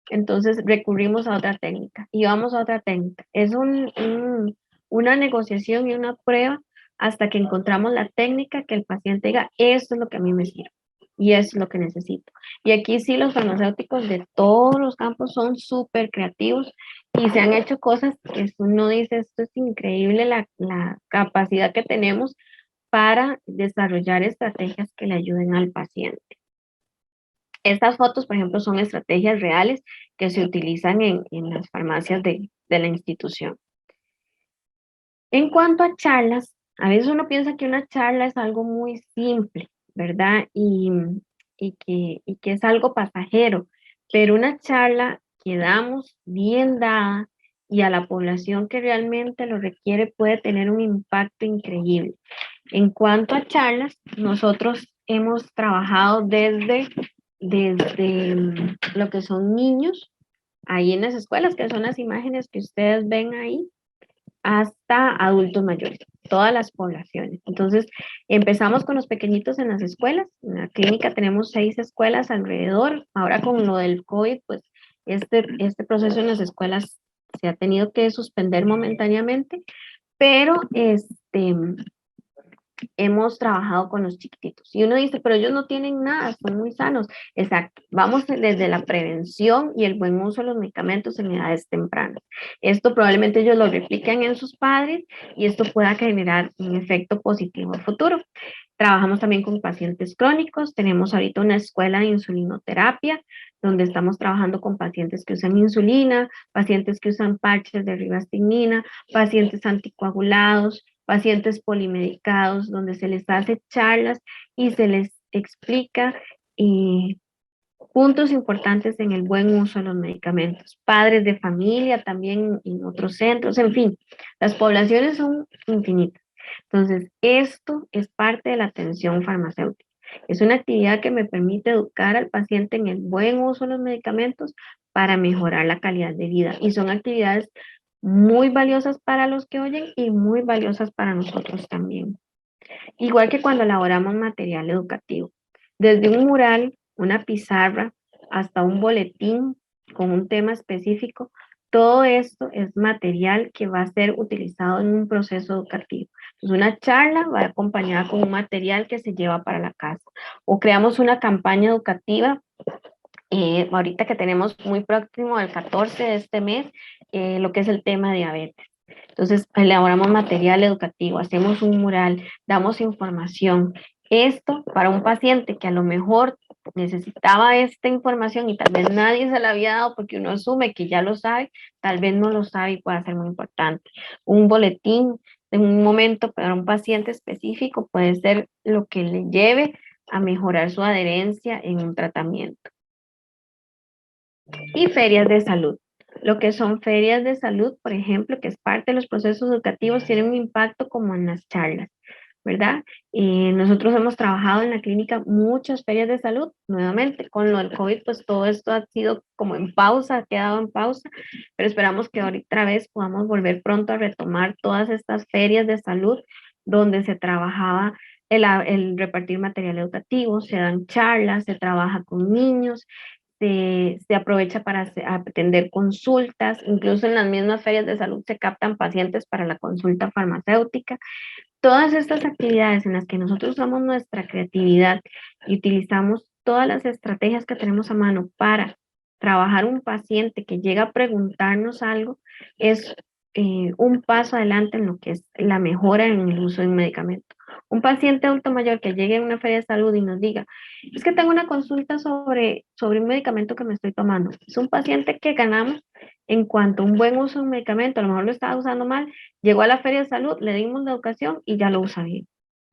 Entonces recurrimos a otra técnica y vamos a otra técnica. Es una negociación y una prueba hasta que encontramos la técnica que el paciente diga, esto es lo que a mí me sirve y esto es lo que necesito. Y aquí sí los farmacéuticos de todos los campos son súper creativos y se han hecho cosas que uno dice, esto es increíble la capacidad que tenemos para desarrollar estrategias que le ayuden al paciente. Estas fotos, por ejemplo, son estrategias reales que se utilizan en las farmacias de la institución. En cuanto a charlas, a veces uno piensa que una charla es algo muy simple, ¿verdad? Y que es algo pasajero, pero una charla que damos bien dada y a la población que realmente lo requiere puede tener un impacto increíble. En cuanto a charlas, nosotros hemos trabajado desde lo que son niños, ahí en las escuelas, que son las imágenes que ustedes ven ahí, hasta adultos mayores, todas las poblaciones. Entonces, empezamos con los pequeñitos en las escuelas. En la clínica tenemos 6 escuelas alrededor. Ahora con lo del COVID, pues este proceso en las escuelas se ha tenido que suspender momentáneamente, pero hemos trabajado con los chiquititos. Y uno dice, pero ellos no tienen nada, son muy sanos. Exacto. Vamos desde la prevención y el buen uso de los medicamentos en edades tempranas. Esto probablemente ellos lo repliquen en sus padres y esto pueda generar un efecto positivo a futuro. Trabajamos también con pacientes crónicos. Tenemos ahorita una escuela de insulinoterapia donde estamos trabajando con pacientes que usan insulina, pacientes que usan parches de ribastinina, pacientes anticoagulados, pacientes polimedicados, donde se les hace charlas y se les explica puntos importantes en el buen uso de los medicamentos. Padres de familia también en otros centros, en fin, las poblaciones son infinitas. Entonces, esto es parte de la atención farmacéutica. Es una actividad que me permite educar al paciente en el buen uso de los medicamentos para mejorar la calidad de vida. Y son actividades muy valiosas para los que oyen y muy valiosas para nosotros también. Igual que cuando elaboramos material educativo. Desde un mural, una pizarra, hasta un boletín con un tema específico, todo esto es material que va a ser utilizado en un proceso educativo. Entonces, una charla va acompañada con un material que se lleva para la casa. O creamos una campaña educativa ahorita que tenemos muy próximo el 14 de este mes, lo que es el tema de diabetes. Entonces, elaboramos material educativo, hacemos un mural, damos información. Esto para un paciente que a lo mejor necesitaba esta información y tal vez nadie se la había dado porque uno asume que ya lo sabe, tal vez no lo sabe y puede ser muy importante. Un boletín en un momento para un paciente específico puede ser lo que le lleve a mejorar su adherencia en un tratamiento. Y ferias de salud. Lo que son ferias de salud, por ejemplo, que es parte de los procesos educativos, tienen un impacto como en las charlas, ¿verdad? Nosotros hemos trabajado en la clínica muchas ferias de salud, nuevamente, con lo del COVID, pues todo esto ha sido como en pausa, ha quedado en pausa, pero esperamos que ahorita otra vez podamos volver pronto a retomar todas estas ferias de salud donde se trabajaba el repartir material educativo, se dan charlas, se trabaja con niños, se aprovecha para atender consultas, incluso en las mismas ferias de salud se captan pacientes para la consulta farmacéutica. Todas estas actividades en las que nosotros usamos nuestra creatividad y utilizamos todas las estrategias que tenemos a mano para trabajar un paciente que llega a preguntarnos algo, es un paso adelante en lo que es la mejora en el uso de un medicamento. Un paciente adulto mayor que llegue a una feria de salud y nos diga, es que tengo una consulta sobre un medicamento que me estoy tomando. Es un paciente que ganamos en cuanto a un buen uso de un medicamento, a lo mejor lo estaba usando mal, llegó a la feria de salud, le dimos la educación y ya lo usa bien,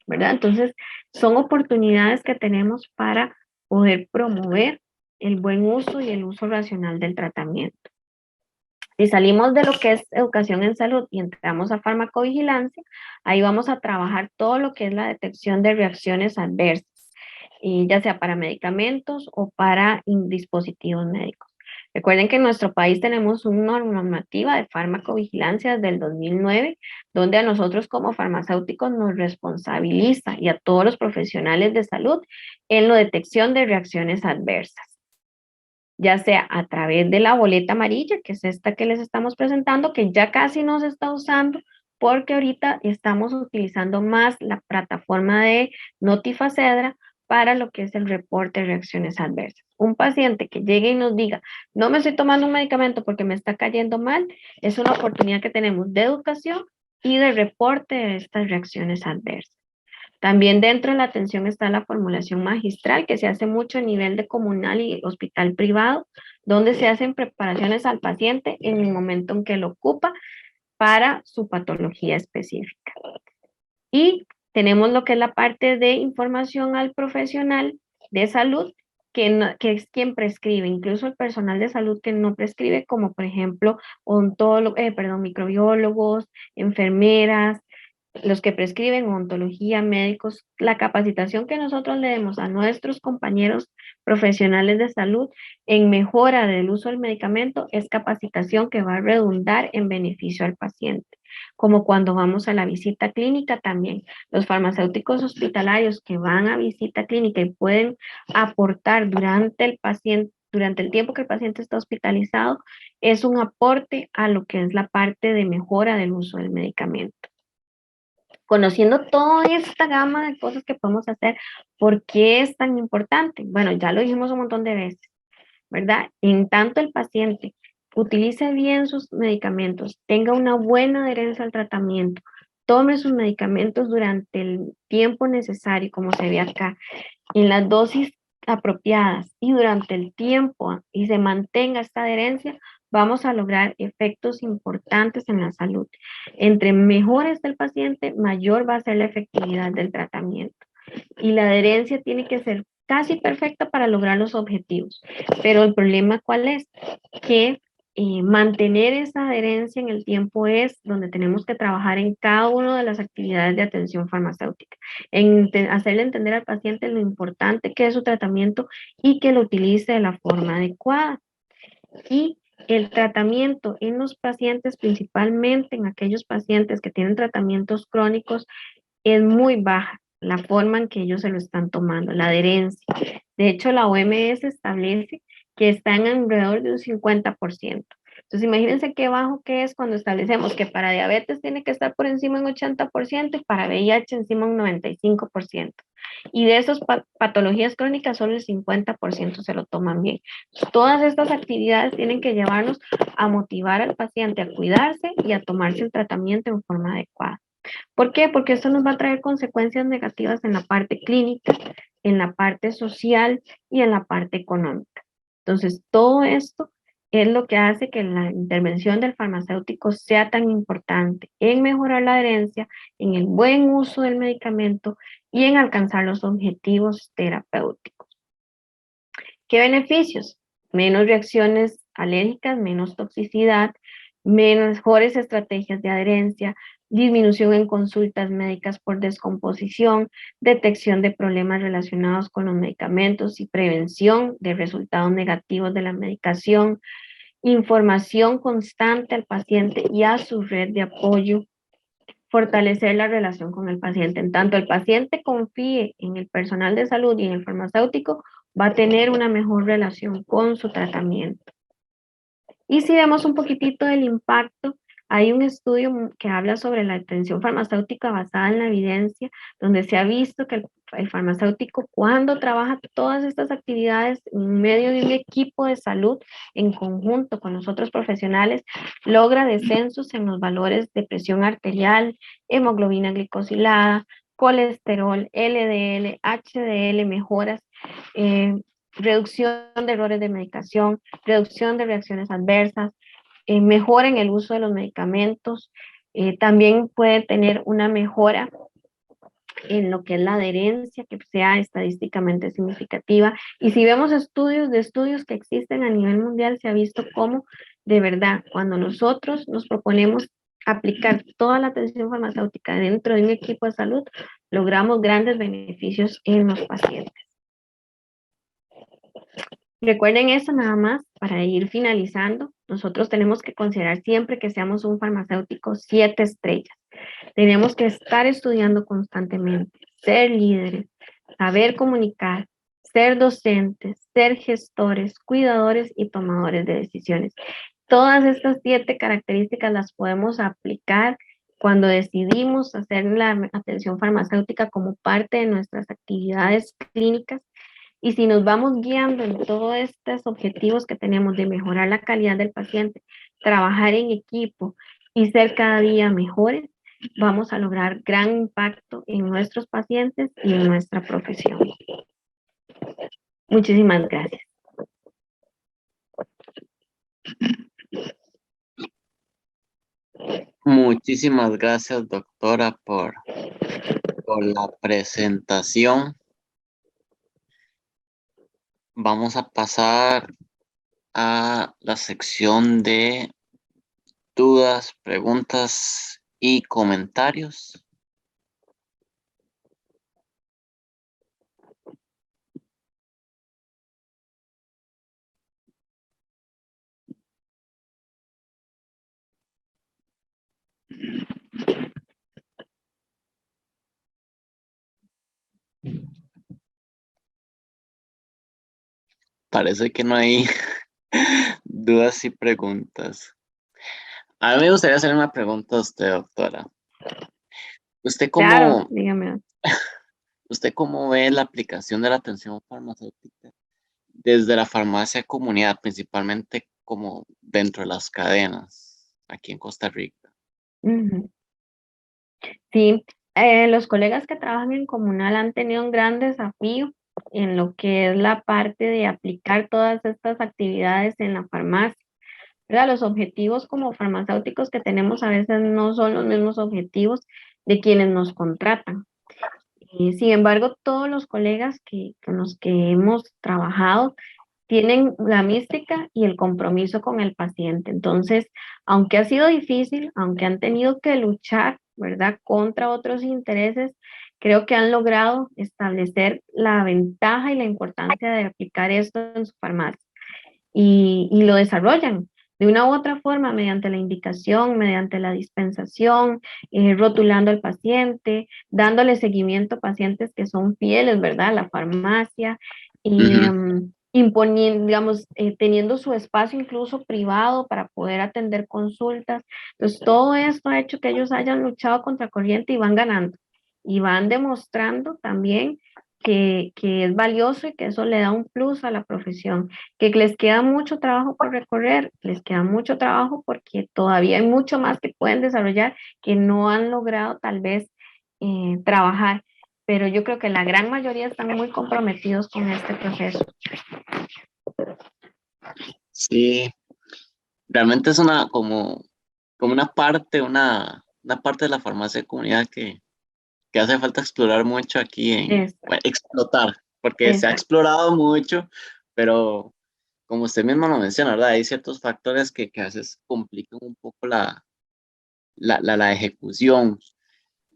¿verdad? Entonces, son oportunidades que tenemos para poder promover el buen uso y el uso racional del tratamiento. Si salimos de lo que es educación en salud y entramos a farmacovigilancia, ahí vamos a trabajar todo lo que es la detección de reacciones adversas, ya sea para medicamentos o para dispositivos médicos. Recuerden que en nuestro país tenemos una normativa de farmacovigilancia desde el 2009, donde a nosotros como farmacéuticos nos responsabiliza y a todos los profesionales de salud en la detección de reacciones adversas, ya sea a través de la boleta amarilla, que es esta que les estamos presentando, que ya casi no se está usando, porque ahorita estamos utilizando más la plataforma de Notifacedra para lo que es el reporte de reacciones adversas. Un paciente que llegue y nos diga, no me estoy tomando un medicamento porque me está cayendo mal, es una oportunidad que tenemos de educación y de reporte de estas reacciones adversas. También dentro de la atención está la formulación magistral, que se hace mucho a nivel de comunal y hospital privado, donde se hacen preparaciones al paciente en el momento en que lo ocupa para su patología específica. Y tenemos lo que es la parte de información al profesional de salud, que es quien prescribe, incluso el personal de salud que no prescribe, como por ejemplo microbiólogos, enfermeras, los que prescriben odontología, médicos. La capacitación que nosotros le demos a nuestros compañeros profesionales de salud en mejora del uso del medicamento es capacitación que va a redundar en beneficio al paciente. Como cuando vamos a la visita clínica también, los farmacéuticos hospitalarios que van a visita clínica y pueden aportar durante el tiempo que el paciente está hospitalizado, es un aporte a lo que es la parte de mejora del uso del medicamento. Conociendo toda esta gama de cosas que podemos hacer, ¿por qué es tan importante? Bueno, ya lo dijimos un montón de veces, ¿verdad? En tanto el paciente utilice bien sus medicamentos, tenga una buena adherencia al tratamiento, tome sus medicamentos durante el tiempo necesario, como se ve acá, en las dosis apropiadas y durante el tiempo y se mantenga esta adherencia, vamos a lograr efectos importantes en la salud. Entre mejor esté el paciente, mayor va a ser la efectividad del tratamiento. Y la adherencia tiene que ser casi perfecta para lograr los objetivos. Pero el problema, ¿cuál es? Que mantener esa adherencia en el tiempo es donde tenemos que trabajar en cada una de las actividades de atención farmacéutica, en hacerle entender al paciente lo importante que es su tratamiento y que lo utilice de la forma adecuada. Y el tratamiento en los pacientes, principalmente en aquellos pacientes que tienen tratamientos crónicos, es muy baja la forma en que ellos se lo están tomando, la adherencia. De hecho, la OMS establece que está en alrededor de un 50%. Entonces, imagínense qué bajo que es cuando establecemos que para diabetes tiene que estar por encima de un 80% y para VIH encima de un 95%. Y de esas patologías crónicas, solo el 50% se lo toman bien. Todas estas actividades tienen que llevarnos a motivar al paciente a cuidarse y a tomarse el tratamiento en forma adecuada. ¿Por qué? Porque esto nos va a traer consecuencias negativas en la parte clínica, en la parte social y en la parte económica. Entonces, todo esto es lo que hace que la intervención del farmacéutico sea tan importante en mejorar la adherencia, en el buen uso del medicamento y en alcanzar los objetivos terapéuticos. ¿Qué beneficios? Menos reacciones alérgicas, menos toxicidad, mejores estrategias de adherencia, disminución en consultas médicas por descomposición, detección de problemas relacionados con los medicamentos y prevención de resultados negativos de la medicación, información constante al paciente y a su red de apoyo, fortalecer la relación con el paciente. En tanto el paciente confíe en el personal de salud y en el farmacéutico, va a tener una mejor relación con su tratamiento. Y si vemos un poquitito del impacto, hay un estudio que habla sobre la atención farmacéutica basada en la evidencia, donde se ha visto que el farmacéutico, cuando trabaja todas estas actividades en medio de un equipo de salud, en conjunto con los otros profesionales, logra descensos en los valores de presión arterial, hemoglobina glicosilada, colesterol, LDL, HDL, mejoras, reducción de errores de medicación, reducción de reacciones adversas, mejora en el uso de los medicamentos, también puede tener una mejora en lo que es la adherencia, que sea estadísticamente significativa. Y si vemos estudios que existen a nivel mundial, se ha visto cómo de verdad, cuando nosotros nos proponemos aplicar toda la atención farmacéutica dentro de un equipo de salud, logramos grandes beneficios en los pacientes. Recuerden eso nada más para ir finalizando. Nosotros tenemos que considerar siempre que seamos un farmacéutico 7 estrellas. Tenemos que estar estudiando constantemente, ser líderes, saber comunicar, ser docentes, ser gestores, cuidadores y tomadores de decisiones. Todas estas 7 características las podemos aplicar cuando decidimos hacer la atención farmacéutica como parte de nuestras actividades clínicas. Y si nos vamos guiando en todos estos objetivos que tenemos de mejorar la calidad del paciente, trabajar en equipo y ser cada día mejores, vamos a lograr gran impacto en nuestros pacientes y en nuestra profesión. Muchísimas gracias. Muchísimas gracias, doctora, por la presentación. Vamos a pasar a la sección de dudas, preguntas y comentarios. Parece que no hay dudas y preguntas. A mí me gustaría hacer una pregunta a usted, doctora. ¿Usted Claro, dígame. ¿Usted cómo ve la aplicación de la atención farmacéutica desde la farmacia comunidad, principalmente como dentro de las cadenas aquí en Costa Rica? Sí, los colegas que trabajan en comunal han tenido un gran desafío en lo que es la parte de aplicar todas estas actividades en la farmacia, ¿verdad? Los objetivos como farmacéuticos que tenemos a veces no son los mismos objetivos de quienes nos contratan. Sin embargo, todos los colegas con los que hemos trabajado tienen la mística y el compromiso con el paciente. Entonces, aunque ha sido difícil, aunque han tenido que luchar, ¿verdad?, contra otros intereses, creo que han logrado establecer la ventaja y la importancia de aplicar esto en su farmacia. Y lo desarrollan de una u otra forma, mediante la indicación, mediante la dispensación, rotulando al paciente, dándole seguimiento a pacientes que son fieles, ¿verdad?, a la farmacia, y imponiendo, digamos, teniendo su espacio incluso privado para poder atender consultas. Entonces, todo esto ha hecho que ellos hayan luchado contra corriente y van ganando. Y van demostrando también que es valioso y que eso le da un plus a la profesión, que les queda mucho trabajo por recorrer, les queda mucho trabajo porque todavía hay mucho más que pueden desarrollar que no han logrado tal vez trabajar, pero yo creo que la gran mayoría están muy comprometidos con este proceso. Sí, realmente es como una parte de la farmacia de comunidad que hace falta explorar mucho aquí Exacto, bueno, explotar, porque se ha exacto. explorado mucho, pero como usted mismo lo menciona, ¿verdad? Hay ciertos factores que a veces complican un poco la ejecución,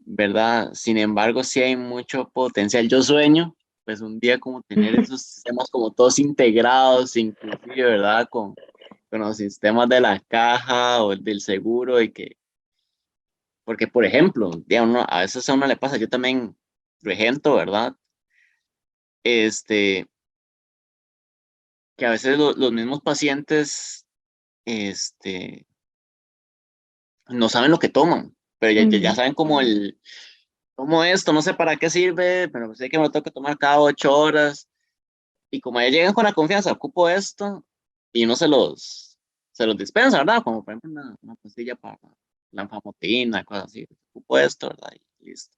¿verdad? Sin embargo, sí hay mucho potencial. Yo sueño, pues un día como tener esos sistemas como todos integrados, inclusive, ¿verdad? Con los sistemas de la caja o del seguro y porque por ejemplo, a veces a uno le pasa, yo también regento, ¿verdad? Este, que a veces los mismos pacientes, este, no saben lo que toman, pero ya Ujú, saben como esto, no sé para qué sirve, pero sé que me lo tengo que tomar cada 8 horas. Y como ya llegan con la confianza, ocupo esto, y uno se los dispensa, ¿verdad? Como por ejemplo una pastilla para la anfamotina, cosas así. Ocupo esto, ¿verdad? Y listo.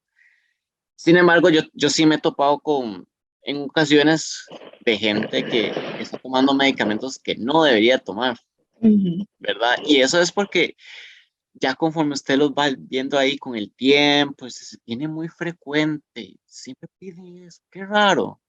Sin embargo, yo sí me he topado en ocasiones de gente que está tomando medicamentos que no debería tomar, ujú. ¿verdad? Y eso es porque ya conforme usted los va viendo ahí con el tiempo, se viene muy frecuente, siempre pide eso, qué raro.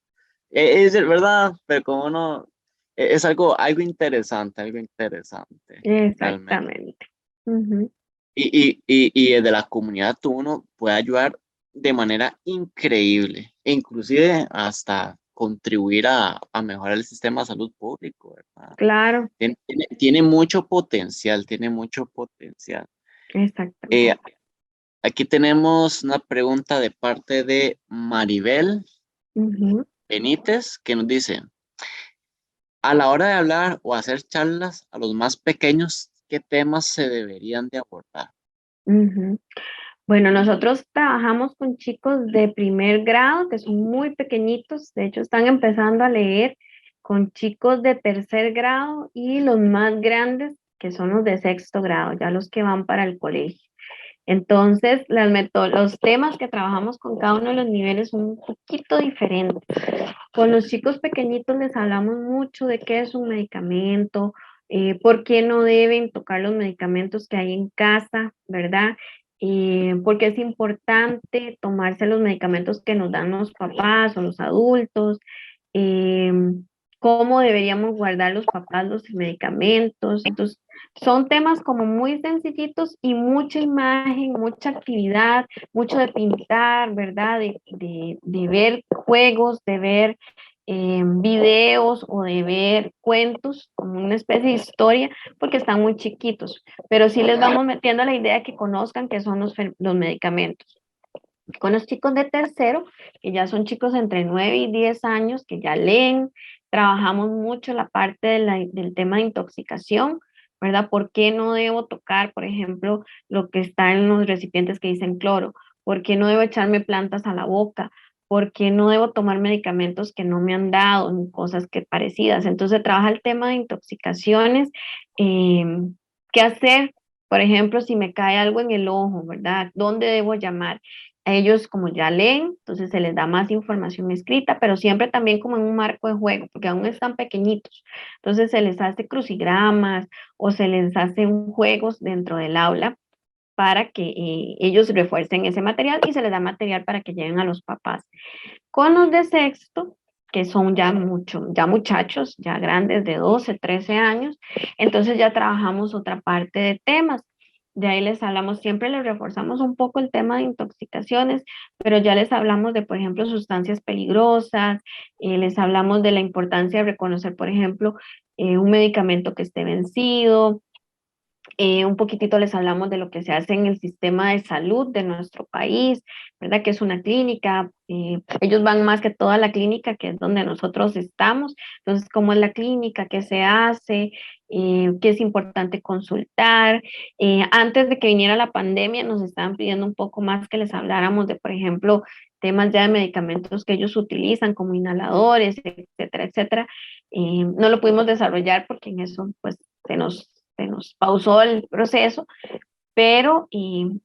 Es verdad, pero como no, es algo interesante, realmente. Exactamente. Ujú. Y desde la comunidad uno puede ayudar de manera increíble, e inclusive hasta contribuir a mejorar el sistema de salud público, ¿verdad? Claro, Tiene mucho potencial, tiene mucho potencial. Eh, exactamente. Aquí tenemos una pregunta de parte de Maribel Ujú, Benítez que nos dice, a la hora de hablar o hacer charlas a los más pequeños, ¿qué temas se deberían de abordar? ujú. Bueno, nosotros trabajamos con chicos de primer grado que son muy pequeñitos, de hecho están empezando a leer con chicos de tercer grado y los más grandes que son los de sexto grado, ya los que van para el colegio. Entonces, los temas que trabajamos con cada uno de los niveles son un poquito diferentes. Con los chicos pequeñitos les hablamos mucho de qué es un medicamento, por qué no deben tocar los medicamentos que hay en casa, ¿verdad? Por qué es importante tomarse los medicamentos que nos dan los papás o los adultos, eh, cómo deberíamos guardar los papás los medicamentos. Entonces, son temas como muy sencillitos y mucha imagen, mucha actividad, mucho de pintar, ¿verdad? De ver juegos, de ver videos o de ver cuentos, como una especie de historia, porque están muy chiquitos, pero sí les vamos metiendo la idea de que conozcan qué son los medicamentos. Con los chicos de tercero, que ya son chicos entre 9 y 10 años, que ya leen, trabajamos mucho la parte del tema de intoxicación, ¿verdad? ¿Por qué no debo tocar, por ejemplo, lo que está en los recipientes que dicen cloro? ¿Por qué no debo echarme plantas a la boca? ¿Por qué no debo tomar medicamentos que no me han dado, ni cosas que parecidas? Entonces trabaja el tema de intoxicaciones, eh, qué hacer, por ejemplo, si me cae algo en el ojo, ¿verdad? ¿Dónde debo llamar? A ellos como ya leen, entonces se les da más información escrita, pero siempre también como en un marco de juego, porque aún están pequeñitos. Entonces se les hace crucigramas o se les hace un juegos dentro del aula para que ellos refuercen ese material y se les da material para que lleven a los papás. Con los de sexto, que son ya muchachos, ya grandes de 12, 13 años, entonces ya trabajamos otra parte de temas. De ahí les hablamos, siempre les reforzamos un poco el tema de intoxicaciones, pero ya les hablamos de, por ejemplo, sustancias peligrosas, les hablamos de la importancia de reconocer, por ejemplo, un medicamento que esté vencido, un poquitito les hablamos de lo que se hace en el sistema de salud de nuestro país, ¿verdad? Que es una clínica. Ellos van más que toda la clínica, que es donde nosotros estamos. Entonces, ¿cómo es la clínica? ¿Qué se hace? ¿Qué es importante consultar? Antes de que viniera la pandemia, nos estaban pidiendo un poco más que les habláramos de, por ejemplo, temas ya de medicamentos que ellos utilizan, como inhaladores, etcétera, etcétera. No lo pudimos desarrollar porque en eso, pues, se nos pausó el proceso, pero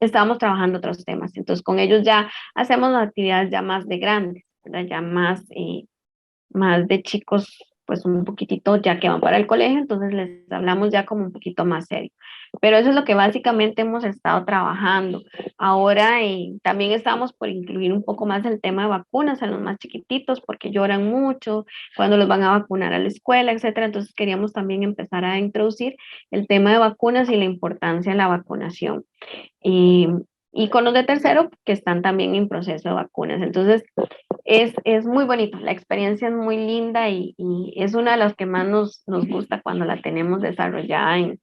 estábamos trabajando otros temas. Entonces, con ellos ya hacemos las actividades ya más de grandes, ¿verdad? Ya más de chicos pues un poquitito ya que van para el colegio, entonces les hablamos ya como un poquito más serio. Pero eso es lo que básicamente hemos estado trabajando. Ahora también estamos por incluir un poco más el tema de vacunas a los más chiquititos porque lloran mucho cuando los van a vacunar a la escuela, etcétera. Entonces queríamos también empezar a introducir el tema de vacunas y la importancia de la vacunación. Y con los de tercero que están también en proceso de vacunas. Entonces, es muy bonito, la experiencia es muy linda y es una de las que más nos gusta cuando la tenemos desarrollada en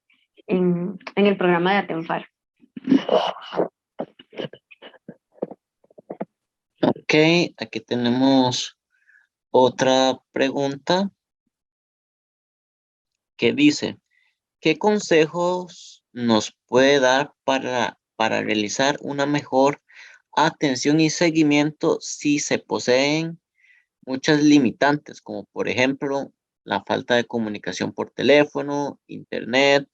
el programa de Atenfar. Ok, aquí tenemos otra pregunta que dice, ¿qué consejos nos puede dar para realizar una mejor atención y seguimiento si se poseen muchas limitantes, como por ejemplo la falta de comunicación por teléfono, internet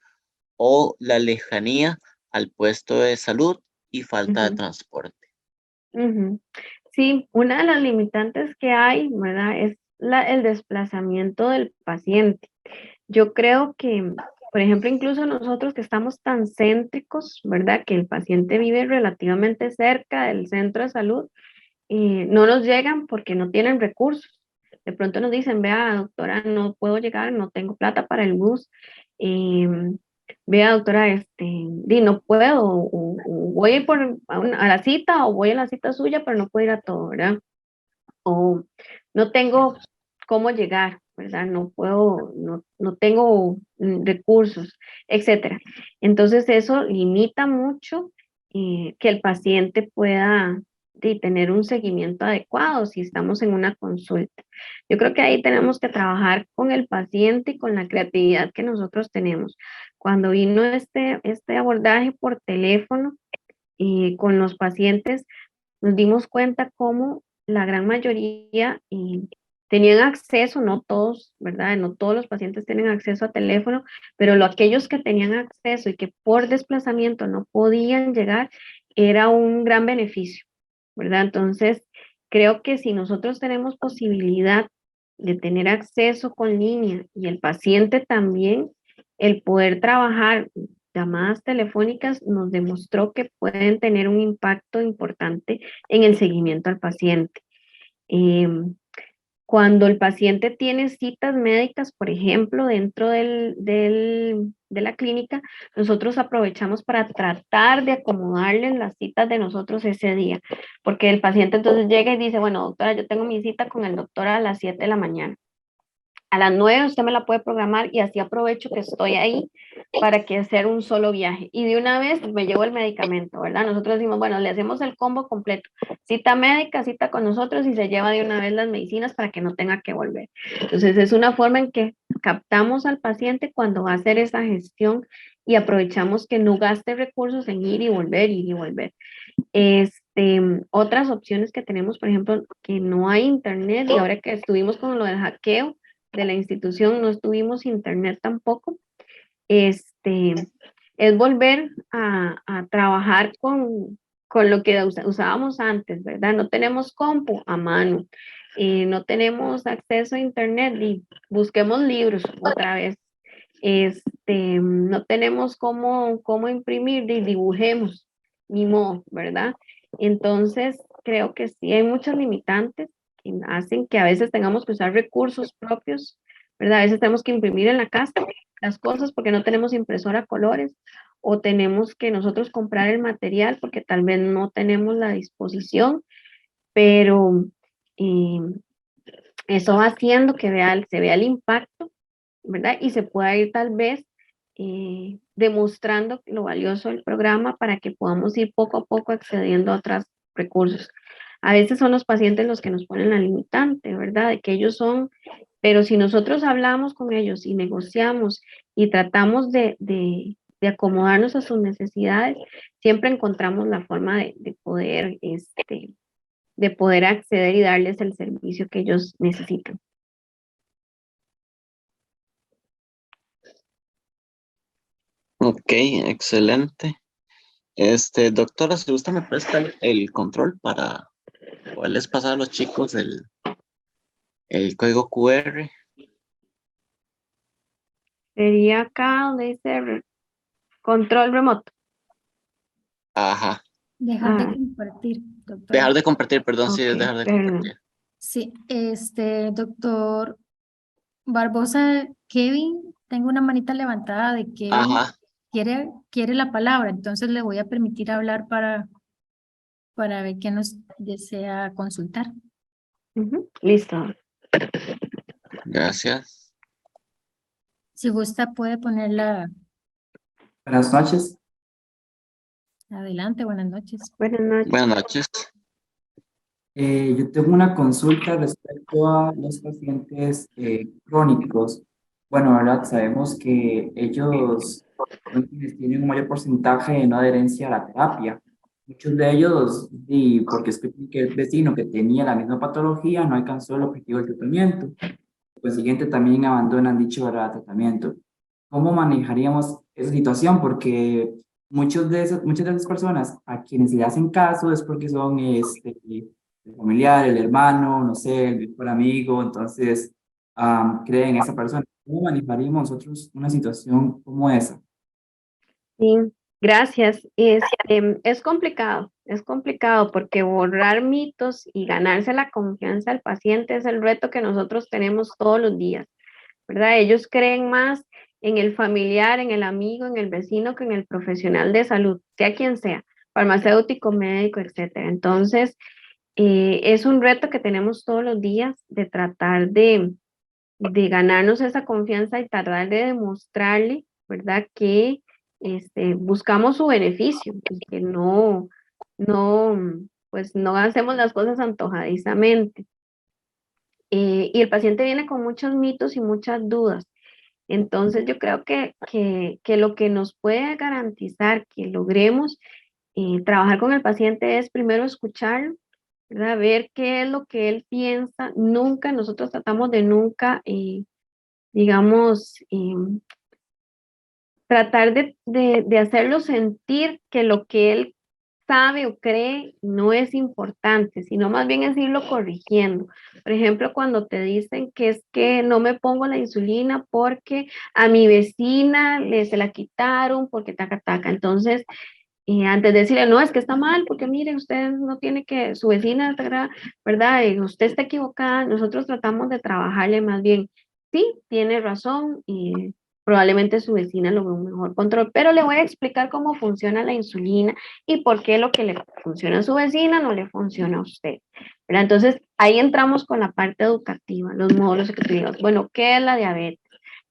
o la lejanía al puesto de salud y falta de transporte? Ujú. Sí, una de las limitantes que hay, ¿verdad? Es el desplazamiento del paciente. Yo creo que, por ejemplo, incluso nosotros que estamos tan céntricos, ¿verdad? Que el paciente vive relativamente cerca del centro de salud, no nos llegan porque no tienen recursos. De pronto nos dicen, vea, doctora, no puedo llegar, no tengo plata para el bus. Vea, doctora, no puedo, o voy a ir a la cita, o voy a la cita suya, pero no puedo ir a todo, ¿verdad? O no tengo cómo llegar, ¿verdad? No puedo, no tengo recursos, etcétera. Entonces eso limita mucho que el paciente pueda tener un seguimiento adecuado si estamos en una consulta. Yo creo que ahí tenemos que trabajar con el paciente y con la creatividad que nosotros tenemos. Cuando vino este abordaje por teléfono y con los pacientes, nos dimos cuenta cómo la gran mayoría tenían acceso, no todos, ¿verdad? No todos los pacientes tienen acceso a teléfono, pero aquellos que tenían acceso y que por desplazamiento no podían llegar, era un gran beneficio, ¿verdad? Entonces, creo que si nosotros tenemos posibilidad de tener acceso con línea y el paciente también, el poder trabajar llamadas telefónicas nos demostró que pueden tener un impacto importante en el seguimiento al paciente. Cuando el paciente tiene citas médicas, por ejemplo, dentro de la clínica, nosotros aprovechamos para tratar de acomodarle las citas de nosotros ese día, porque el paciente entonces llega y dice, bueno, doctora, yo tengo mi cita con el doctor a las 7 de la mañana. A las 9 usted me la puede programar y así aprovecho que estoy ahí para que hacer un solo viaje. Y de una vez me llevo el medicamento, ¿verdad? Nosotros decimos, bueno, le hacemos el combo completo. Cita médica, cita con nosotros y se lleva de una vez las medicinas para que no tenga que volver. Entonces es una forma en que captamos al paciente cuando va a hacer esa gestión y aprovechamos que no gaste recursos en ir y volver, ir y volver. Otras opciones que tenemos, por ejemplo, que no hay internet y ahora que estuvimos con lo del hackeo, de la institución, no estuvimos internet tampoco, es volver a trabajar con lo que usábamos antes, ¿verdad? No tenemos compu a mano, no tenemos acceso a internet y busquemos libros otra vez. No tenemos cómo imprimir y dibujemos, ni modo, ¿verdad? Entonces, creo que sí hay muchas limitantes que hacen que a veces tengamos que usar recursos propios, ¿verdad? A veces tenemos que imprimir en la casa las cosas porque no tenemos impresora a colores o tenemos que nosotros comprar el material porque tal vez no tenemos la disposición, pero eh, eso va haciendo que se vea el impacto, ¿verdad? Y se pueda ir tal vez demostrando lo valioso del programa para que podamos ir poco a poco accediendo a otros recursos. A veces son los pacientes los que nos ponen la limitante, ¿verdad? De que ellos son, pero si nosotros hablamos con ellos y negociamos y tratamos de acomodarnos a sus necesidades, siempre encontramos la forma de poder acceder y darles el servicio que ellos necesitan. Ok, excelente. Doctora, si gusta me presta el control para poderles pasar a los chicos el código QR. Sería acá donde dice control remoto. Ajá. Dejar de compartir, doctor. Dejar de compartir, perdón, sí, es Ok, dejar de perdón. compartir. Sí, doctor Barbosa, Kevin, tengo una manita levantada de Kevin. Ajá. Quiere la palabra, entonces le voy a permitir hablar para ver qué nos desea consultar. Listo. Gracias. Si gusta, puede ponerla Buenas noches. adelante. Buenas noches. Buenas noches. Buenas noches. Yo tengo una consulta respecto a los pacientes crónicos. Bueno, ¿verdad? Sabemos que ellos son quienes tienen un mayor porcentaje de no adherencia a la terapia. Muchos de ellos, y porque escuché que el vecino que tenía la misma patología no alcanzó el objetivo del tratamiento. Por consiguiente, también abandonan dicho ¿verdad? Tratamiento. ¿Cómo manejaríamos esa situación? Porque muchas de esas personas a quienes le hacen caso es porque son el familiar, el hermano, no sé, el mejor amigo, entonces creen en esa persona. ¿Cómo manejaríamos nosotros una situación como esa? Sí, gracias. Es complicado porque borrar mitos y ganarse la confianza del paciente es el reto que nosotros tenemos todos los días, ¿verdad? Ellos creen más en el familiar, en el amigo, en el vecino que en el profesional de salud, sea quien sea, farmacéutico, médico, etcétera. Entonces, es un reto que tenemos todos los días de tratar de ganarnos esa confianza y tratar de demostrarle, ¿verdad? Que buscamos su beneficio y que no, pues no hacemos las cosas antojadizamente. Y el paciente viene con muchos mitos y muchas dudas. Entonces yo creo que lo que nos puede garantizar que logremos trabajar con el paciente es primero escucharlo, ¿verdad? Ver qué es lo que él piensa. Nunca, nosotros tratamos de nunca, digamos, tratar de hacerlo sentir que lo que él sabe o cree no es importante, sino más bien es irlo corrigiendo. Por ejemplo, cuando te dicen que es que no me pongo la insulina porque a mi vecina se la quitaron porque taca taca. Entonces, antes de decirle, no, es que está mal, porque mire, usted no tiene que, su vecina, ¿verdad? Y usted está equivocada, nosotros tratamos de trabajarle más bien, sí, tiene razón, y probablemente su vecina lo ve un mejor control, pero le voy a explicar cómo funciona la insulina y por qué lo que le funciona a su vecina no le funciona a usted, ¿verdad? Entonces, ahí entramos con la parte educativa, los módulos educativos. Bueno, ¿qué es la diabetes?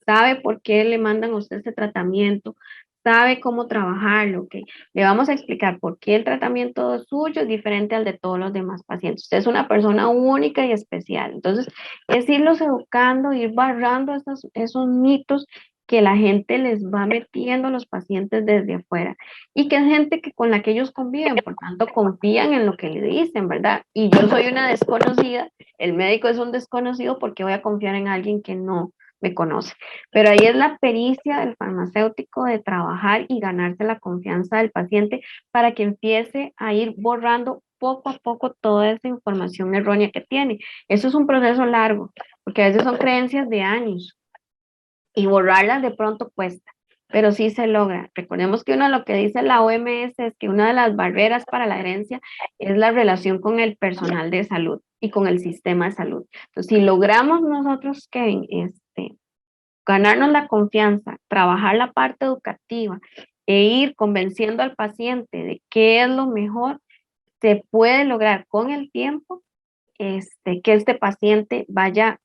¿Sabe por qué le mandan a usted este tratamiento? ¿Sabe cómo trabajarlo? ¿Ok? Le vamos a explicar por qué el tratamiento suyo es diferente al de todos los demás pacientes. Usted es una persona única y especial. Entonces, es irlos educando, ir barrando esos mitos que la gente les va metiendo a los pacientes desde afuera y que es gente con la que ellos conviven, por tanto confían en lo que le dicen, ¿verdad? Y yo soy una desconocida, el médico es un desconocido porque voy a confiar en alguien que no me conoce. Pero ahí es la pericia del farmacéutico de trabajar y ganarse la confianza del paciente para que empiece a ir borrando poco a poco toda esa información errónea que tiene. Eso es un proceso largo, porque a veces son creencias de años y borrarlas de pronto cuesta, pero sí se logra. Recordemos que uno de lo que dice la OMS es que una de las barreras para la herencia es la relación con el personal de salud y con el sistema de salud. Entonces, si logramos nosotros, Kevin, ganarnos la confianza, trabajar la parte educativa e ir convenciendo al paciente de qué es lo mejor, se puede lograr con el tiempo que este paciente vaya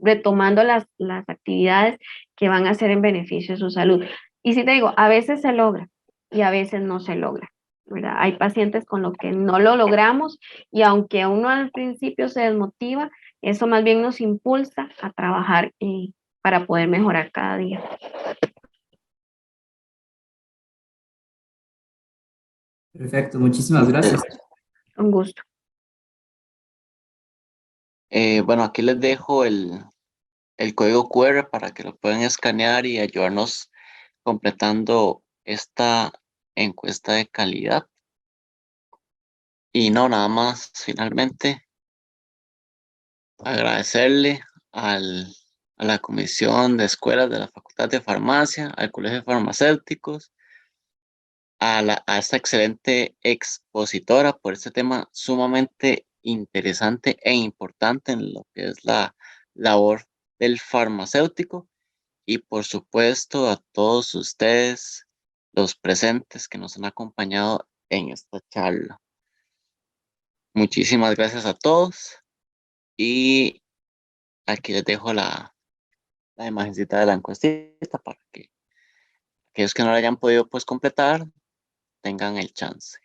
retomando las actividades que van a ser en beneficio de su salud. Y si te digo, a veces se logra y a veces no se logra, ¿verdad? Hay pacientes con los que no lo logramos y aunque uno al principio se desmotiva, eso más bien nos impulsa a trabajar para poder mejorar cada día. Perfecto, muchísimas gracias. Un gusto. Bueno, aquí les dejo el código QR para que lo puedan escanear y ayudarnos completando esta encuesta de calidad. Y no, nada más, finalmente, agradecerle al a la Comisión de Escuelas de la Facultad de Farmacia, al Colegio de Farmacéuticos, a esta excelente expositora por este tema sumamente interesante e importante en lo que es la labor del farmacéutico, y por supuesto a todos ustedes, los presentes que nos han acompañado en esta charla. Muchísimas gracias a todos, y aquí les dejo la imagencita de la encuestita para que aquellos que no la hayan podido pues completar tengan el chance.